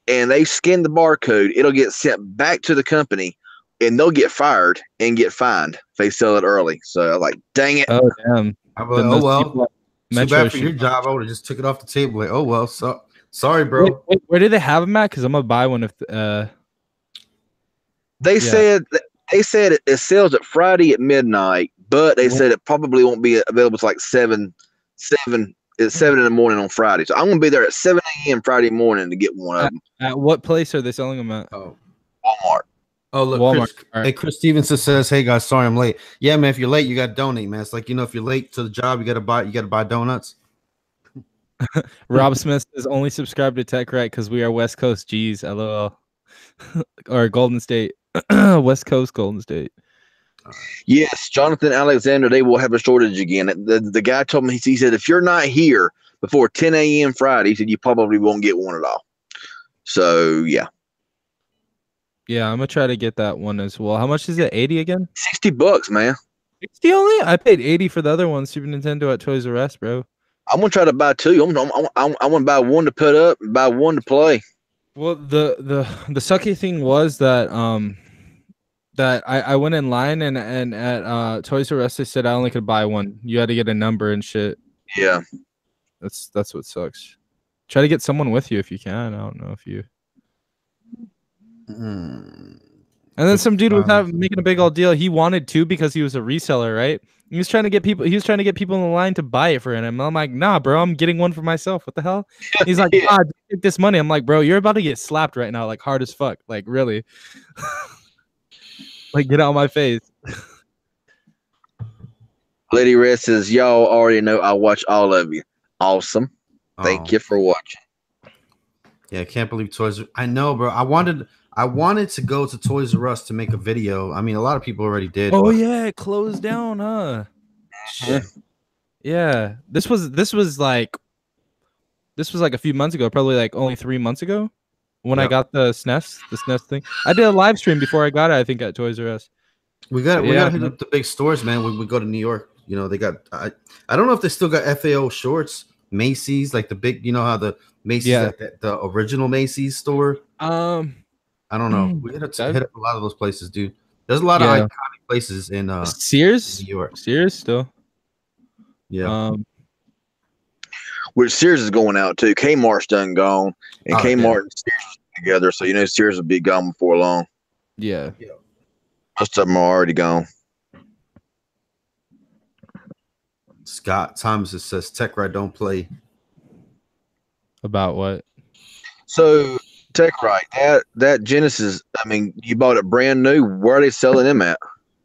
and they scan the barcode, it'll get sent back to the company, and they'll get fired and get fined if they sell it early. So I was like, "Dang it!" Oh damn. I'm like, oh well. Too Metro bad for your job. I would have just took it off the table. Like, oh well. So sorry, bro. Wait, where do they have them at? Because I'm gonna buy one if They said it sells at Friday at midnight, but they said it probably won't be available to like 7 it's 7 in the morning on Friday. So I'm gonna be there at 7 a.m. Friday morning to get one of them. At what place are they selling them at? Oh, Walmart. Oh, look, Walmart. Chris, Right. hey, Chris Stevenson says, "Hey guys, sorry I'm late." Yeah, man, if you're late, you got to donate, man. It's like, if you're late to the job, you got to buy donuts. Rob Smith is only subscribed to Tech Right because we are West Coast G's, lol. Or Golden State. West Coast Golden State. Yes, Jonathan Alexander, they will have a shortage again. The guy told me, he said, if you're not here before 10 a.m. Friday, he said you probably won't get one at all. So yeah. Yeah, I'm gonna try to get that one as well. How much is it? 80 again? $60, man. 60 only? I paid 80 for the other one, Super Nintendo at Toys R Us, bro. I'm gonna try to buy two. I want to buy one to put up and buy one to play. Well, the sucky thing was that that I went in line and at Toys R Us they said I only could buy one. You had to get a number and shit. Yeah. That's what sucks. Try to get someone with you if you can. I don't know if you. And then some dude was making a big old deal. He wanted two because he was a reseller, right? He was trying to get people. He was trying to get people in the line to buy it for him. I'm like, nah, bro, I'm getting one for myself. What the hell? He's like, Yeah. take this money. I'm like, bro, you're about to get slapped right now, like hard as fuck, like really. Like, get out of my face. Lady Red says, y'all already know I watch all of you. Awesome. Thank you for watching. Yeah, I can't believe Toys R Us. I know, bro. I wanted to go to Toys R Us to make a video. I mean, a lot of people already did. Oh yeah, it closed down, huh? Shit. Yeah. This was like a few months ago, probably like only 3 months ago when I got the SNES thing. I did a live stream before I got it, I think, at Toys R Us. We got to hit up the big stores, man. When we go to New York, they got. I don't know if they still got FAO shorts, Macy's, like the big. You know how the Macy's, the original Macy's store. I don't know. We had to hit up a lot of those places, dude. There's a lot of iconic places in Sears, New York. Sears still. Yeah. Which Sears is going out too. Kmart's done gone, and Kmart and Sears together. So Sears will be gone before long. Yeah. Most of them are already gone. Scott Thomas says, "Tech Right don't play." About what? So Tech Right, that Genesis. I mean, you bought it brand new. Where are they selling them at?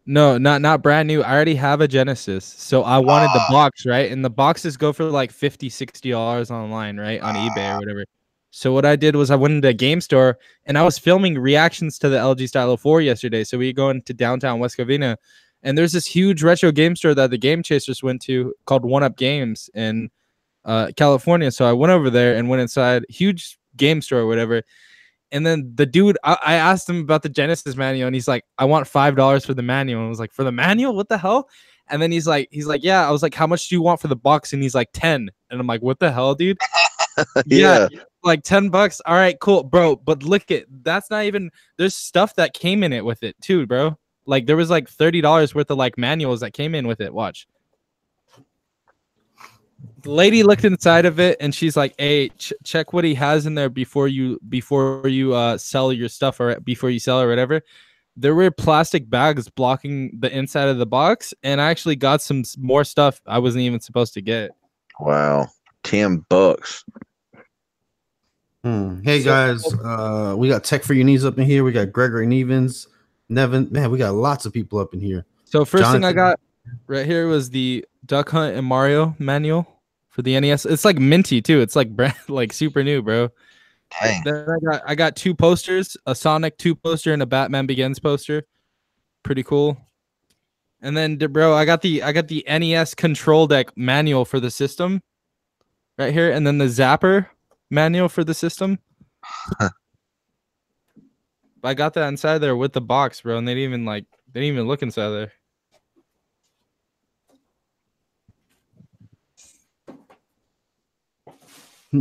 No, not brand new. I already have a Genesis, so I wanted the box, right? And the boxes go for like $50-$60 online, right, on eBay or whatever. So what I did was I went into a game store and I was filming reactions to the LG Stylo 4 yesterday. So we go into downtown West Covina, and there's this huge retro game store that the Game Chasers went to called One Up Games in California. So I went over there and went inside, huge game store or whatever. And then the dude, I asked him about the Genesis manual, and he's like, I want $5 for the manual. And I was like, for the manual? What the hell? And then he's like, yeah. I was like, how much do you want for the box? And he's like, 10. And I'm like, what the hell, dude? Yeah. Like $10. All right, cool, bro. But look at that's not even. There's stuff that came in it with it too, bro. Like there was like $30 worth of like manuals that came in with it. Watch. The lady looked inside of it and she's like, "Hey, check what he has in there before you sell your stuff or before you sell or whatever." There were plastic bags blocking the inside of the box, and I actually got some more stuff I wasn't even supposed to get. Wow, $10. Hey guys, we got Tech for Your Knees up in here. We got Gregory Nevin. Man, we got lots of people up in here. So first thing I got right here was the Duck Hunt and Mario manual for the NES. It's like minty too. It's like brand, like super new, bro. Dang. Then I got 2 posters, a Sonic 2 poster and a Batman Begins poster. Pretty cool. And then, bro, I got the NES control deck manual for the system right here, and then the Zapper manual for the system. I got that inside there with the box, bro, and they didn't even look inside there.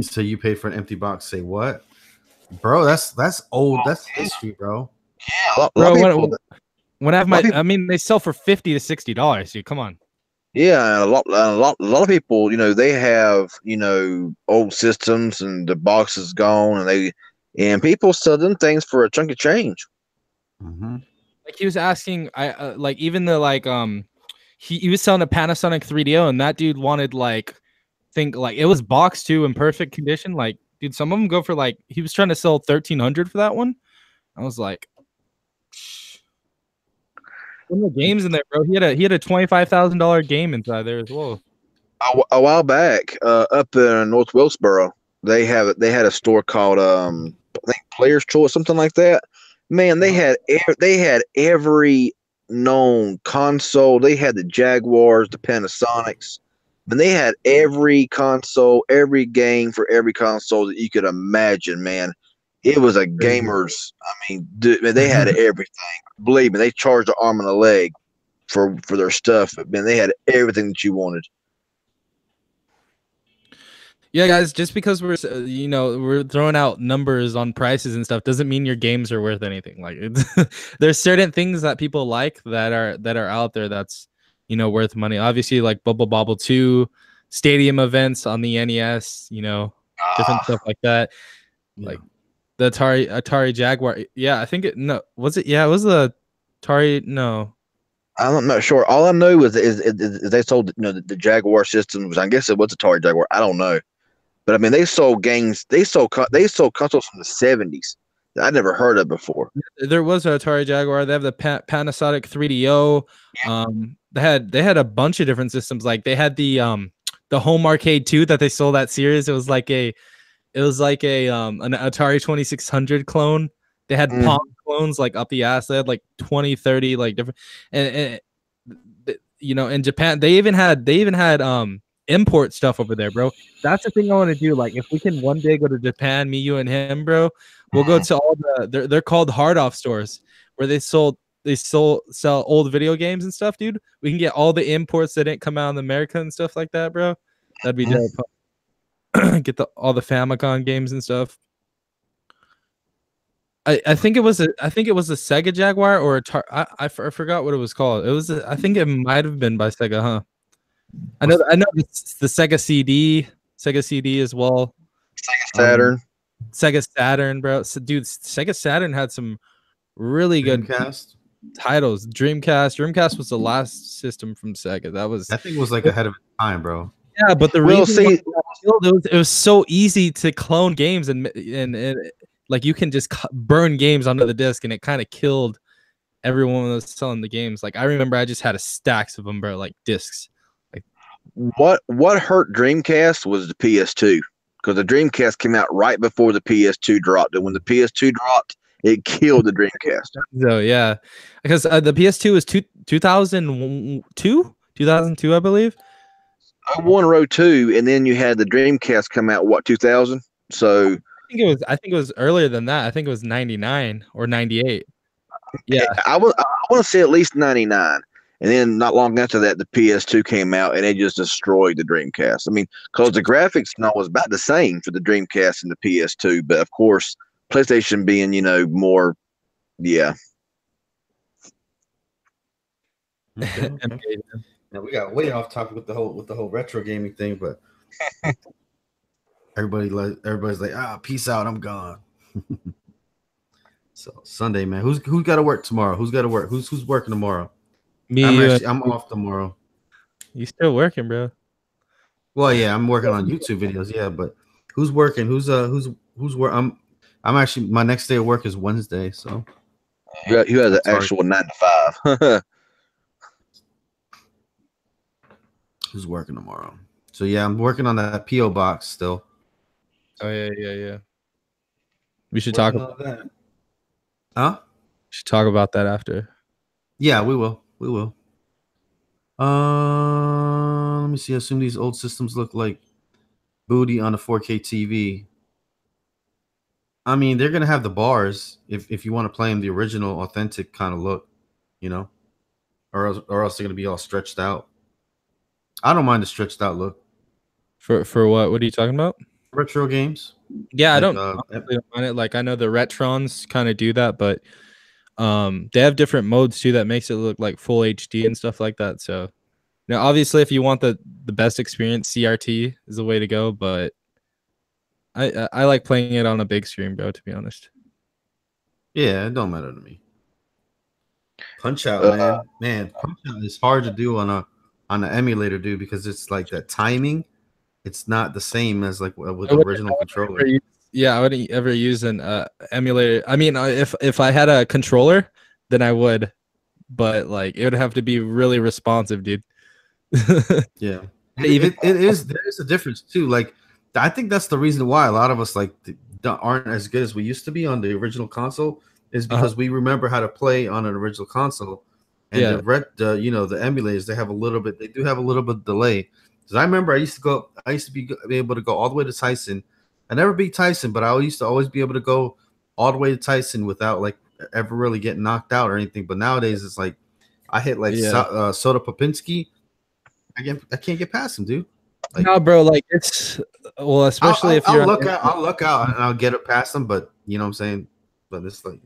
So you paid for an empty box. Say what, bro? That's old. That's history, bro. Yeah, Bro, when I have I mean, they sell for $50 to $60, dude. Come on. Yeah, and a lot of people, they have, old systems and the box is gone, and people sell them things for a chunk of change. Mm-hmm. Like he was asking, like even the he was selling a Panasonic 3DO, and that dude wanted it was boxed too in perfect condition. Like, dude, some of them go for he was trying to sell 1,300 for that one. I was like, one of the games in there, bro. He had a $25,000 game inside there as well. A while back, up in North Wilkesboro, they had a store called I think Player's Choice, something like that. Man, they had every known console. They had the Jaguars, the Panasonics, and they had every console, every game for every console that you could imagine. Man, it was a gamers. I mean, dude, man, they had everything. Believe me, they charged an arm and a leg for their stuff. But man, they had everything that you wanted. Yeah, guys, just because we're throwing out numbers on prices and stuff doesn't mean your games are worth anything. Like, there's certain things that people like that are out there that's worth money. Obviously, like Bubble Bobble 2, stadium events on the NES, different stuff like that. Yeah. Like the Atari Jaguar. Yeah, I think it was it? Yeah, it was the Atari. No, I'm not sure. All I know is they sold the Jaguar systems. I guess it was Atari Jaguar. I don't know. But I mean, they sold games. They sold consoles from the '70s that I'd never heard of before. There was an Atari Jaguar. They have the Panasonic 3DO. They had a bunch of different systems. Like they had the Home Arcade 2 that they sold that series. It was like an Atari 2600 clone. They had Pong clones like up the ass. They had like 20, 30 like different. And in Japan, they even had import stuff over there, bro. That's the thing I want to do. Like, if we can one day go to Japan, me, you, and him, bro, we'll go to all they're called hard off stores where they sell old video games and stuff, dude. We can get all the imports that didn't come out in America and stuff like that, bro. That'd be dope. Get all the Famicom games and stuff. I think it was a Sega Jaguar or I forgot what it was called. I think it might have been by Sega, huh? I know it's the Sega CD as well. Sega Saturn. Sega Saturn, bro. So, dude, Sega Saturn had some really good titles. Dreamcast was the last system from Sega. That thing was like ahead of its time, bro. Yeah, but the reason it was so easy to clone games and like you can just burn games onto the disc, and it kind of killed everyone that was selling the games. Like I remember, I just had a stacks of them, bro, like discs. What hurt Dreamcast was the PS2, because the Dreamcast came out right before the PS2 dropped, and when the PS2 dropped, it killed the Dreamcast. So yeah, because the PS2 was 2002, I believe. 01 or 02, and then you had the Dreamcast come out 2000. So I think it was earlier than that. I think it was 99 or 98. Yeah, I want to say at least 99. And then not long after that, the PS2 came out, and it just destroyed the Dreamcast. I mean, because the graphics was about the same for the Dreamcast and the PS2, but of course, PlayStation being more, yeah. Okay. Now we got way off topic with the whole retro gaming thing, but everybody's like, peace out, I'm gone. So Sunday, man, who's got to work tomorrow? Who's got to work? Who's working tomorrow? Me. I'm off tomorrow. You still working, bro? Well, yeah, I'm working on YouTube videos. Yeah, but who's working? Who's work? I'm actually, my next day of work is Wednesday. So you have the actual 9 to 5. Who's working tomorrow? So yeah, I'm working on that PO box still. Oh yeah. We should talk about that. Huh? We should talk about that after. Yeah, we will. Let me see. I assume these old systems look like booty on a 4K TV. I mean, they're gonna have the bars if you want to play them the original, authentic kind of look, you know, or else they're gonna be all stretched out. I don't mind the stretched out look. For what? What are you talking about? Retro games, Yeah, I like don't honestly don't mind it. Like I know the Retrons kind of do that, but they have different modes too that makes it look like full HD and stuff like that. So now obviously if you want the best experience, CRT is the way to go, but I like playing it on a big screen, bro, to be honest. yeah, it don't matter to me. Punch Out, Uh, man, Punch Out is hard to do on an emulator, dude, because it's like that timing. It's not the same as like with the original controller. I wouldn't ever use an emulator. I mean, if I had a controller, then I would, but like it would have to be really responsive, dude. Yeah, it is. There is a difference too. Like I think that's the reason why a lot of us like aren't as good as we used to be on the original console is because we remember how to play on an original console, and Yeah. the emulators they do have a little bit of delay. Because I remember I used to be able to go all the way to Tyson. I never beat Tyson, but I used to always be able to go all the way to Tyson without like ever really getting knocked out or anything. But nowadays it's like I hit like Soda Popinski. I can't get past him, dude. Like, no, bro, like it's especially if you're I'll look out and I'll get it past him, but you know what I'm saying? But it's like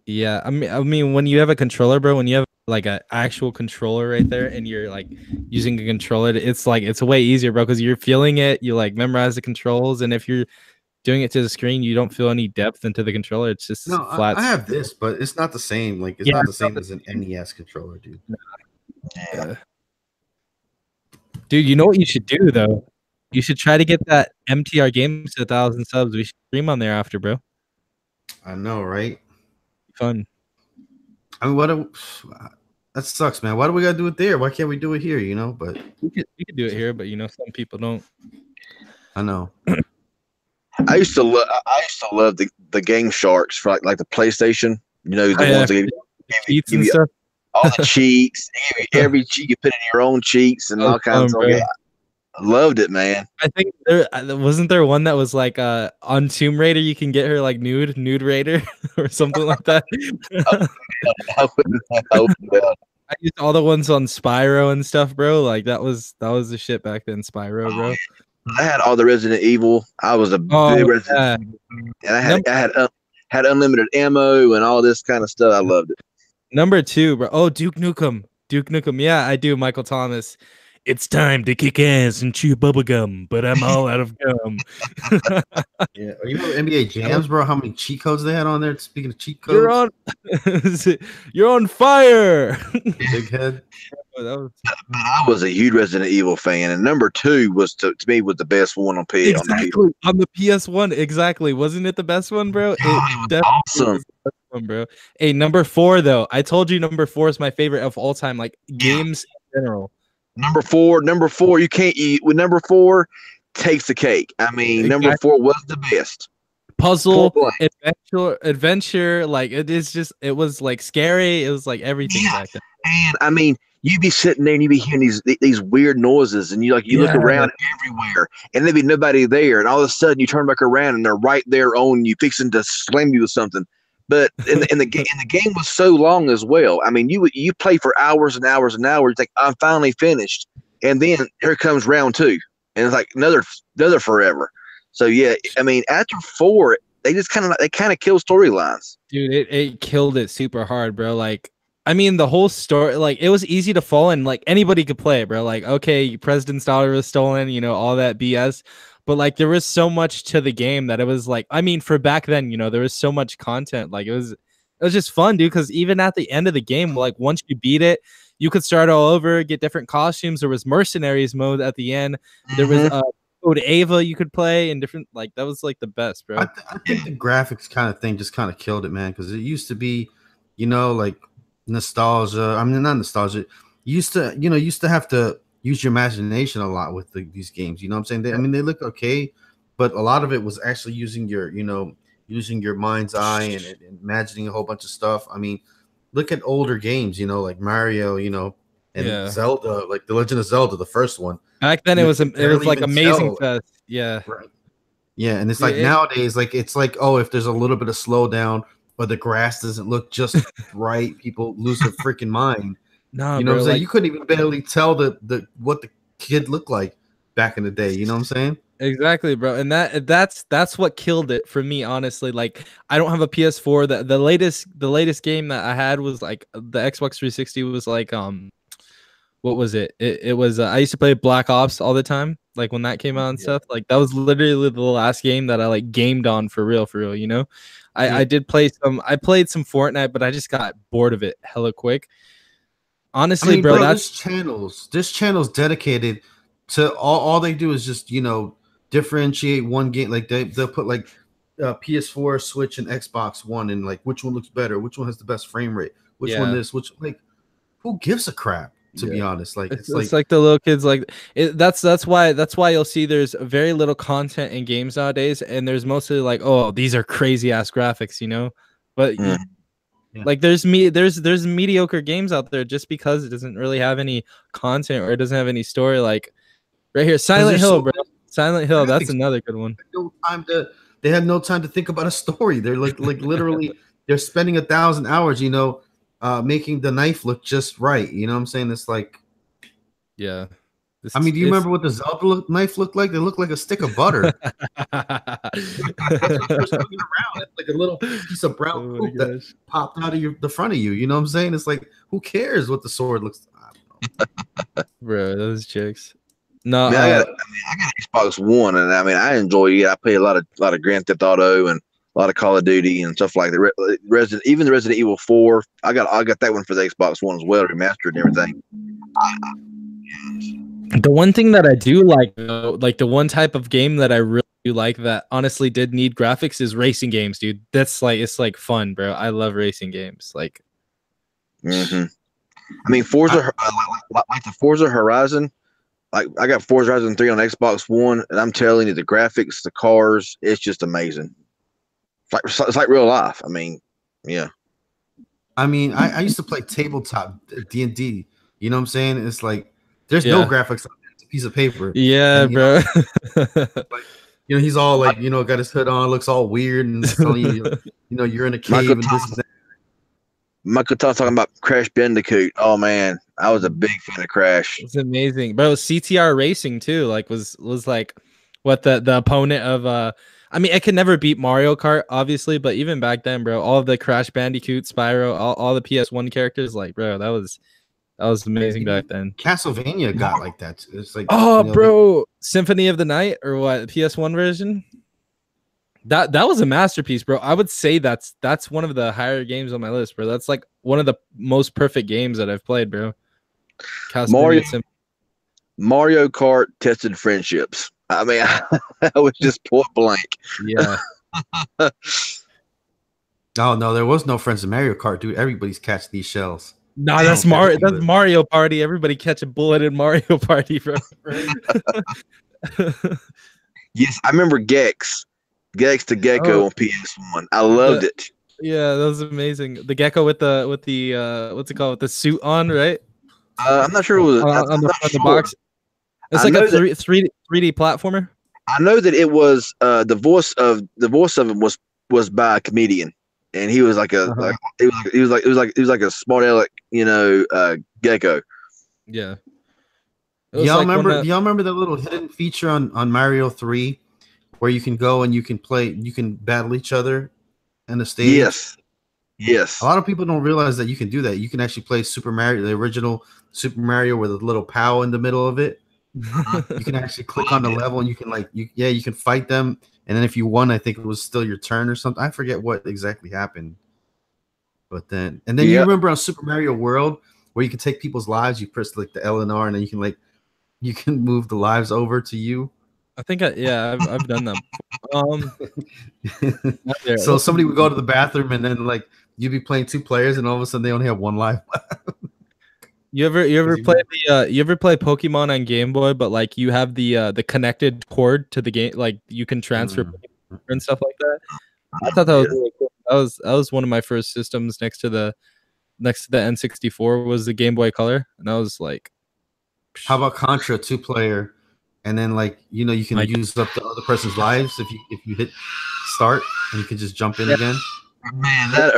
yeah, I mean when you have a controller, bro, when you have like an actual controller right there and you're like using a controller, it's like it's way easier, bro, because you're feeling it, you like memorize the controls, and if you're doing it to the screen, you don't feel any depth into the controller. It's just flat. I have this, but it's not the same. Like it's not the same as an NES controller, dude. Yeah. Dude, you know what you should do though? You should try to get that MTR Games to 1,000 subs. We should stream on there after, bro. I know, right? Fun. I mean, that sucks, man. Why do we gotta do it there? Why can't we do it here? You know, but we could do it here, but you know, some people don't. I know. I used to love the Game Sharks for like the PlayStation. You know, the ones that give cheats and stuff. All the cheats, every cheat you put in your own cheats and all kinds of. Yeah, I loved it, man. I think wasn't there one that was like on Tomb Raider you can get her like nude Raider or something like that. I used all the ones on Spyro and stuff, bro. Like that was the shit back then, Spyro, bro. I had all the Resident Evil. I was a big Resident, and I had unlimited ammo and all this kind of stuff. I loved it. Number 2, bro. Oh, Duke Nukem. Yeah, I do. Michael Thomas. It's time to kick ass and chew bubblegum, but I'm all out of gum. Yeah, you know NBA Jams, bro? How many cheat codes they had on there? Speaking of cheat codes, you're on fire. Big head. I was a huge Resident Evil fan, and number 2 was to me was the best one on on the PS1. Exactly, wasn't it the best one, bro? It was awesome. One, bro. Hey, number 4 though. I told you number 4 is my favorite of all time, like games in general. Number four, you can't eat with number 4 takes the cake. I mean, number 4 was the best. Puzzle, adventure, like it was like scary. It was like everything back then. And I mean, you'd be sitting there and you'd be hearing these weird noises, and you look around everywhere, and there'd be nobody there, and all of a sudden you turn back around and they're right there on you, fixing to slam you with something. But in the game was so long as well. I mean, you play for hours and hours and hours. It's like I'm finally finished, and then here comes round 2, and it's like another forever. So yeah, I mean, after 4, they just kind of kill storylines. Dude, it killed it super hard, bro. Like, I mean, the whole story, like, it was easy to fall in. Like, anybody could play it, bro. Like, okay, President's daughter was stolen, you know, all that BS. But like there was so much to the game that it was like, I mean, for back then, you know, there was so much content. Like it was just fun, dude. Because even at the end of the game, like once you beat it, you could start all over, get different costumes. There was mercenaries mode at the end. There was Code Ava you could play, and different, like that was like the best, bro. I think the graphics kind of thing just kind of killed it, man. Because it used to be, you know, like nostalgia. I mean, not nostalgia. You used to have to use your imagination a lot with these games. You know what I'm saying? They look okay, but a lot of it was actually using your mind's eye and imagining a whole bunch of stuff. I mean, look at older games, you know, like Mario, you know, and Zelda, like The Legend of Zelda, the first one. Back then it was like Amazing Fest. Yeah. Right. Yeah, and it's like nowadays, like it's like, oh, if there's a little bit of slowdown or the grass doesn't look just right, people lose their freaking mind. Nah, You know what bro, I'm saying? like You couldn't even barely tell the what the kid looked like back in the day. You know what I'm saying? exactly, bro. And that's what killed it for me, honestly. Like I don't have a PS4. The latest game that I had was like the Xbox 360 was like what was it? It was I used to play Black Ops all the time, like when that came out and stuff. Like that was literally the last game that I like gamed on for real, you know. I did play some I played some Fortnite, but I just got bored of it hella quick. I Honestly, mean, bro, bro, that's this channel's dedicated to all they do is just, differentiate one game. Like they'll put like PS4, Switch, and Xbox One, and like which one looks better, which one has the best frame rate, which one yeah. this, which like who gives a crap, to be Yeah. honest. Like It's, it's it's like like the little kids like that's why you'll see there's very little content in games nowadays, and there's mostly like, oh, these are crazy ass graphics, you know. But Mm. like there's mediocre games out there just because it doesn't really have any content or it doesn't have any story. Like right here, 'cause Silent there's Hill, so bro. many Silent Hill, that's graphics, another good one. no time to they have no time to think about a story. They're like literally they're spending 1,000 hours, making the knife look just right. You know what I'm saying? It's like, Yeah. I mean, do you It's remember what the Zelda knife looked like? It looked like a stick of butter. That's when it was coming around. It's like a little piece of brown Oh my poop that gosh. popped out of the front of you. You know what I'm saying? It's like, who cares what the sword looks like? Bro, those chicks. No, I got Xbox One, and I mean, I enjoy it. I play a lot of Grand Theft Auto and a lot of Call of Duty and stuff like that. Even the Resident Evil 4. I got that one for the Xbox One as well, remastered and everything. the one thing that I do like, though, like the one type of game that I really do like that honestly did need graphics is racing games, dude. That's like it's like fun, bro. I love racing games. Like, Mm-hmm. I mean, like the Forza Horizon. Like I got Forza Horizon 3 on Xbox One, and I'm telling you, the graphics, the cars, it's just amazing. It's like real life. I mean, yeah. I mean, I used to play tabletop D&D. You know what I'm saying? It's like there's no yeah, graphics on it. It's a piece of paper. yeah, And bro. like, he's all like, got his hood on, looks all weird, and it's telling you're in a cave and this and that. Michael talking about Crash Bandicoot. Oh man, I was a big fan of Crash. It's amazing, bro. CTR Racing too. Like was like what the opponent of I mean, I could never beat Mario Kart, obviously, but even back then, bro, all of the Crash Bandicoot, Spyro, all the PS1 characters, like, bro, that was amazing back then. Castlevania got like that. It's like, Oh, bro, Symphony of the Night or what? PS1 version. That was a masterpiece, bro. I would say that's one of the higher games on my list, bro. That's like one of the most perfect games that I've played, bro. Mario Kart tested friendships. I mean, I was just point blank. Yeah. Oh no, there was no friends in Mario Kart, dude. Everybody's catching these shells. Nah, that's Mario. That's Mario Party. Everybody catch a bullet in Mario Party, bro. Yes, I remember Gex to Gecko on PS1. I loved it. Yeah, that was amazing. The gecko with the what's it called, with the suit on, right? I'm not sure it was on the box. It's like a 3D platformer. I know that it was the voice of him was by a comedian, and he was like a he was like a smart aleck, gecko. Yeah. Y'all remember the little hidden feature on Mario 3 where you can go and you can battle each other in the stage? Yes. A lot of people don't realize that you can do that. You can actually play Super Mario, the original Super Mario, with a little POW in the middle of it. You can actually click on the level and you can fight them. And then if you won, I think it was still your turn or something. I forget what exactly happened. But then you remember on Super Mario World where you can take people's lives, you press like the L and R, and then you can move the lives over to you. I think I've done that before. So somebody would go to the bathroom and then like you'd be playing two players and all of a sudden they only have one life left. You ever play Pokemon on Game Boy, but like you have the connected cord to the game, like you can transfer and stuff like that? I thought that was really cool. That was one of my first systems next to the N64 was the Game Boy Color, and I was like, how about Contra 2-player? and then like you can use up the other person's lives if you hit start, and you can just jump in again. Man, that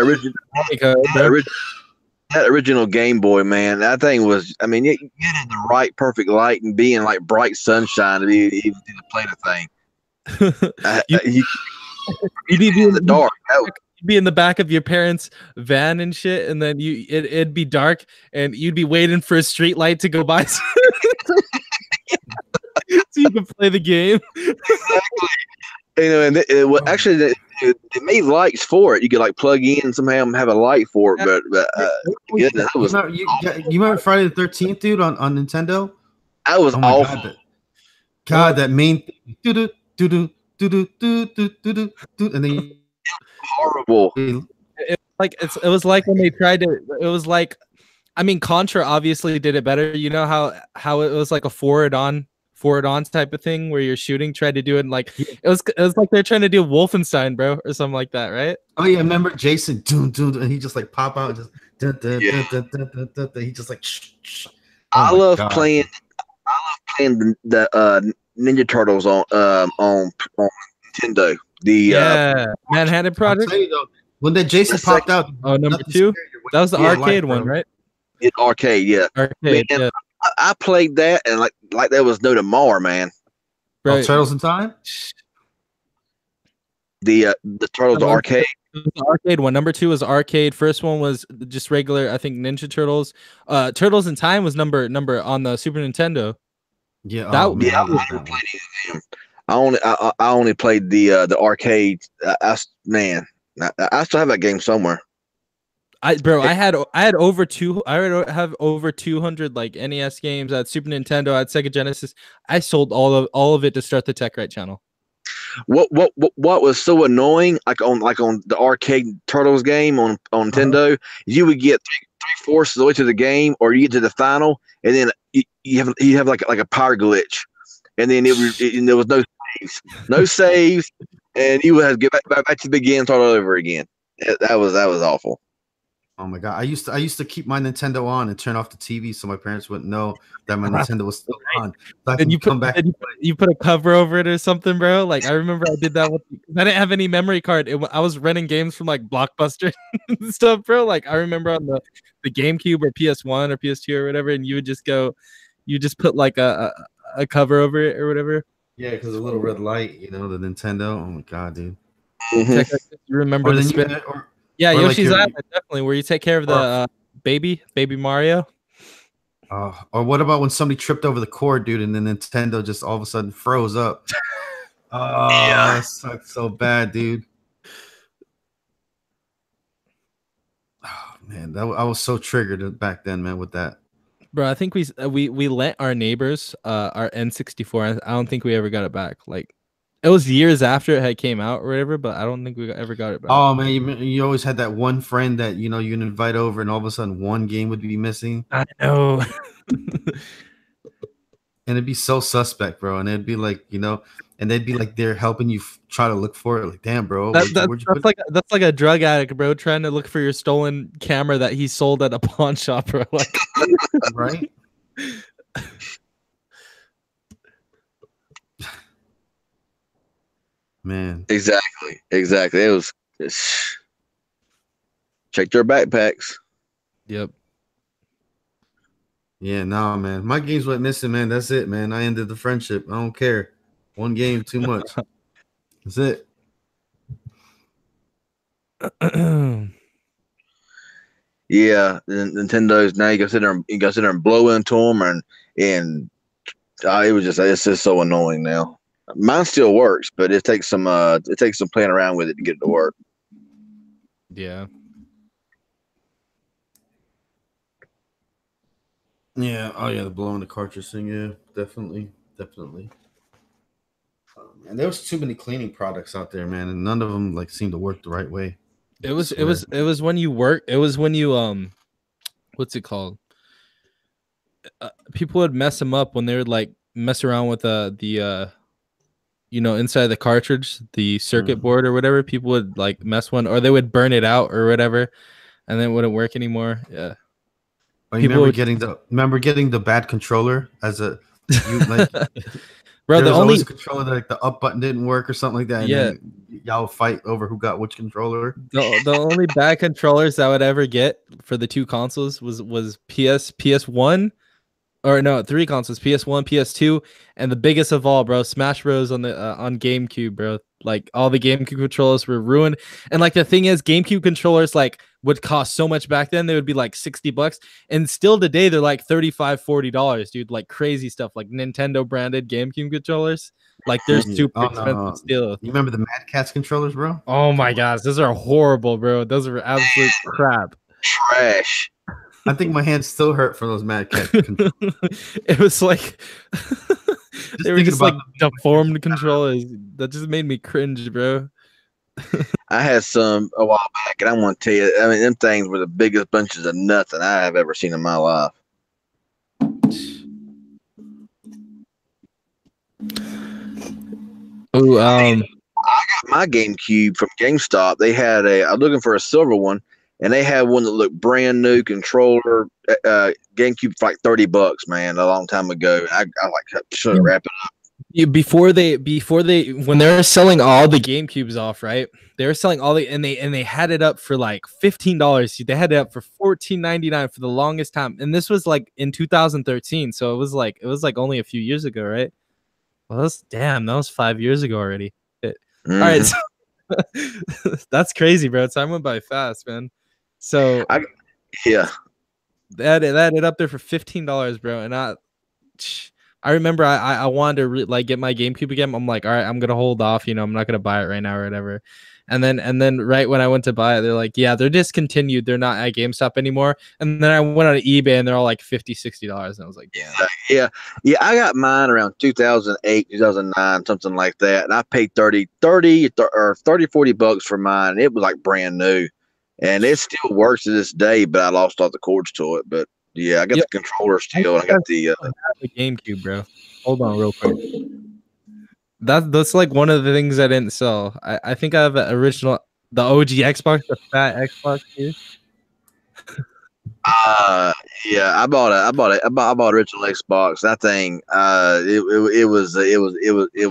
original Game Boy, man, that thing was. I mean, you had the right perfect light and being like bright sunshine to be able to play the thing. You'd be in the dark. You'd be in the back of your parents' van and shit, and then it'd be dark, and you'd be waiting for a street light to go by, so you can play the game. Exactly. And actually, they made lights for it. You could like plug in and somehow have a light for it. But goodness, it was. You remember Friday the 13th, dude, on Nintendo? That was awful. God, that main thing. And then horrible. It was like when they tried to. It was like, I mean, Contra obviously did it better. You know how it was like a forward on type of thing where you're shooting. Tried to do it like it was like they're trying to do Wolfenstein, bro, or something like that, right? Oh yeah, remember Jason? And he just like pop out, and just he just like. I love playing the Ninja Turtles on Nintendo. The Manhattan Project. When that Jason popped out, number 2, that was the arcade one, right? It arcade, yeah. Arcade, man, yeah. I played that and like there was no tomorrow, man. Right. Turtles in Time. The Turtles arcade. The arcade one. Number 2 was arcade. First one was just regular. I think Ninja Turtles. Turtles in Time was number on the Super Nintendo. Yeah, I never played any of them. I only played the arcade. I still have that game somewhere. I have over 200 like NES games at Super Nintendo, at Sega Genesis. I sold all of it to start the Tech Right channel. What was so annoying, like on the arcade Turtles game on Nintendo, you would get three-fourths of the way to the game, or you get to the final, and then you have like a power glitch, and then there was no saves, and you would have to get back to the beginning, start all over again. That was awful. Oh my god! I used to keep my Nintendo on and turn off the TV so my parents wouldn't know that my Nintendo was still on. So and you put a cover over it or something, bro. Like I remember I did that. I didn't have any memory card. I was renting games from like Blockbuster and stuff, bro. Like I remember on the GameCube or PS1 or PS2 or whatever, and you just put like a cover over it or whatever. Yeah, because a little red light, the Nintendo. Oh my god, dude! You remember the spin? Yeah, Yoshi's Island, definitely, where you take care of the baby Mario. Or what about when somebody tripped over the cord, dude, and then Nintendo just all of a sudden froze up? That sucked so bad, dude. Oh man, I was so triggered back then, man, with that. Bro, I think we lent our neighbors our N64. I don't think we ever got it back. Like, it was years after it had came out or whatever, but I don't think we ever got it back. Oh man, you always had that one friend that you'd invite over, and all of a sudden one game would be missing. I know. And it'd be so suspect, bro. And it'd be like, and they'd be like they're helping you try to look for it. Like, damn, bro. That's like a drug addict, bro, trying to look for your stolen camera that he sold at a pawn shop, bro. Like, right? Man. Exactly. It was check their backpacks. Yep. Yeah, no, man. My games went missing, man. That's it, man. I ended the friendship. I don't care. One game too much. That's it. Yeah, Nintendo's now you go sit there and blow into them, and it's just so annoying now. Mine still works, but it takes some playing around with it to get it to work. Yeah. Yeah. Oh yeah, the blowing the cartridge thing. Yeah, definitely. And there was too many cleaning products out there, man, and none of them like seemed to work the right way. It was when you work. It was when you what's it called? People would mess them up when they would like mess around with the inside the cartridge, the circuit board or whatever. People would like mess one, or they would burn it out or whatever, and then it wouldn't work anymore. Yeah. Oh, you remember getting the bad controller as a bro. There The was only always a controller that like the up button didn't work or something like that, and yeah, then y'all would fight over who got which controller. the only bad controllers I would ever get for the two consoles was PS1. Or no, three consoles: PS1, PS2, and the biggest of all, bro, Smash Bros on the on GameCube, bro. Like all the GameCube controllers were ruined, and like the thing is, GameCube controllers like would cost so much back then. They would be like $60, and still today they're like $35-$40, dude. Like crazy stuff, like Nintendo branded GameCube controllers. Like they're super Oh expensive no, still. you remember the Mad Catz controllers, bro? Oh Come my on. gosh, those are horrible, bro. Those are absolute crap. Trash. I think my hands still hurt from those Mad Catz controllers. It was like they were thinking just like about deformed controllers. That just made me cringe, bro. I had some a while back, and I want to tell you, I mean, them things were the biggest bunches of nothing I have ever seen in my life. Oh, My GameCube from GameStop, they had I was looking for a silver one, and they had one that looked brand new controller. GameCube for like $30, man, a long time ago. I like should have wrapped it up. before they when they were selling all the GameCubes off, right? They were selling all the and they had it up for like $15. They had it up for $14.99 for the longest time, and this was like in 2013. So it was like only a few years ago, right? Well, that was 5 years ago already. All right, so that's crazy, bro. Time went by fast, man. So Yeah. they had it up there for $15, bro. And I remember I wanted to like get my GameCube again. I'm like, all right, I'm gonna hold off. You know, I'm not gonna buy it right now or whatever. And then right when I went to buy it, they're like, yeah, they're discontinued. They're not at GameStop anymore. And then I went on eBay and they're all like $50-$60. And I was like, damn. Yeah. I got mine around 2008, 2009, something like that. And I paid 30 or $40 for mine. It was like brand new. And it still works to this day, but I lost all the cords to it. But yeah, I got the controller still. And I got the GameCube, bro. Hold on real quick. That's like one of the things I didn't sell. I think I have the OG Xbox, the fat Xbox here. yeah, I bought original Xbox. That thing, it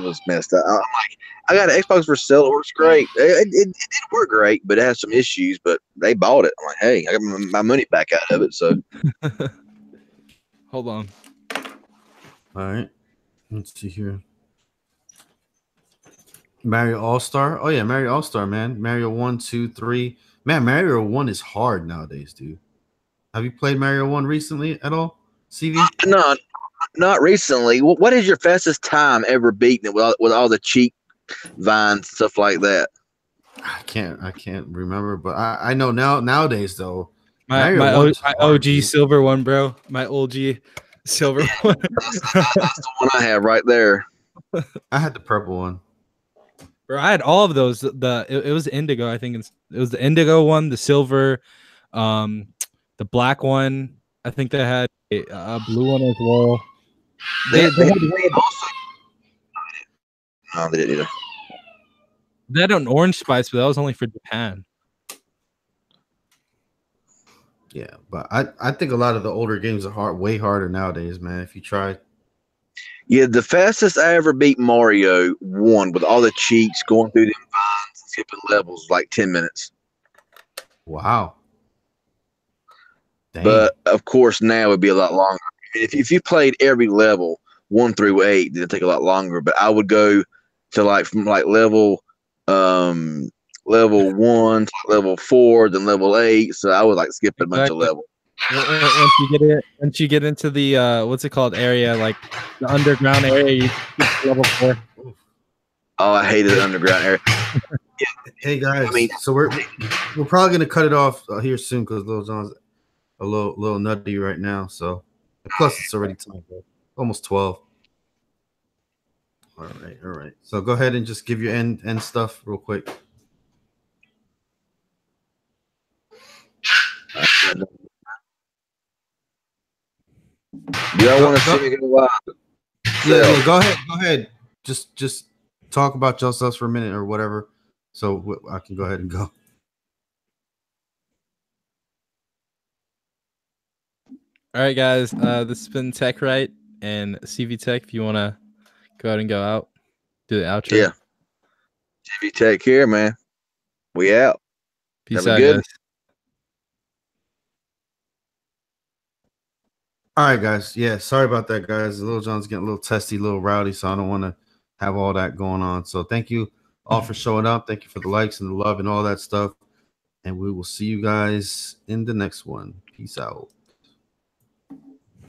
was messed up. I'm like, I got an Xbox for sale. It works great. It did work great, but it has some issues. But they bought it. I'm like, hey, I got my money back out of it. So, hold on. All right, let's see here. Mario All Star. Oh yeah, Mario All Star, man. Mario 1, 2, 3. Man, Mario 1 is hard nowadays, dude. Have you played Mario 1 recently at all, CV? no, not recently. What is your fastest time ever beaten it with all the cheap vines stuff like that? I can't remember, but I know nowadays though. My OG silver one, bro. My OG silver one. That's the one I have right there. I had the purple one. Bro, I had all of those. It was indigo. I think it was the indigo one, the silver, the black one. I think they had a blue one as well. They had also. No, they didn't either. They had an orange spice, but that was only for Japan. Yeah, but I think a lot of the older games are way harder nowadays, man. If you try. Yeah, the fastest I ever beat Mario 1 with all the cheats going through them vines and skipping levels was like 10 minutes. Wow. Dang. But of course now it'd be a lot longer. If you played every level 1 through 8, then it'd take a lot longer. But I would go to like from like level 1 to level 4, then level 8. So I would like skip a bunch of levels. Once you get into the what's it called area, like the underground area, you get to level 4. Oh, I hated the underground area. Hey guys, so we're probably gonna cut it off here soon because Lil John's a little nutty right now. So plus it's already time, bro. Almost 12. All right. So go ahead and just give your end stuff real quick. Do y'all want to see me go live? Yeah, go ahead. Just talk about yourselves for a minute or whatever, so I can go ahead and go. All right, guys. This has been Tech Right and CV Tech. If you want to go ahead and go out. Do the outro. Yeah. TV, take care, man. We out. Peace Have a out, good guys. All right, guys. Yeah, sorry about that, guys. Little John's getting a little testy, a little rowdy, so I don't want to have all that going on. So thank you all for showing up. Thank you for the likes and the love and all that stuff. And we will see you guys in the next one. Peace out.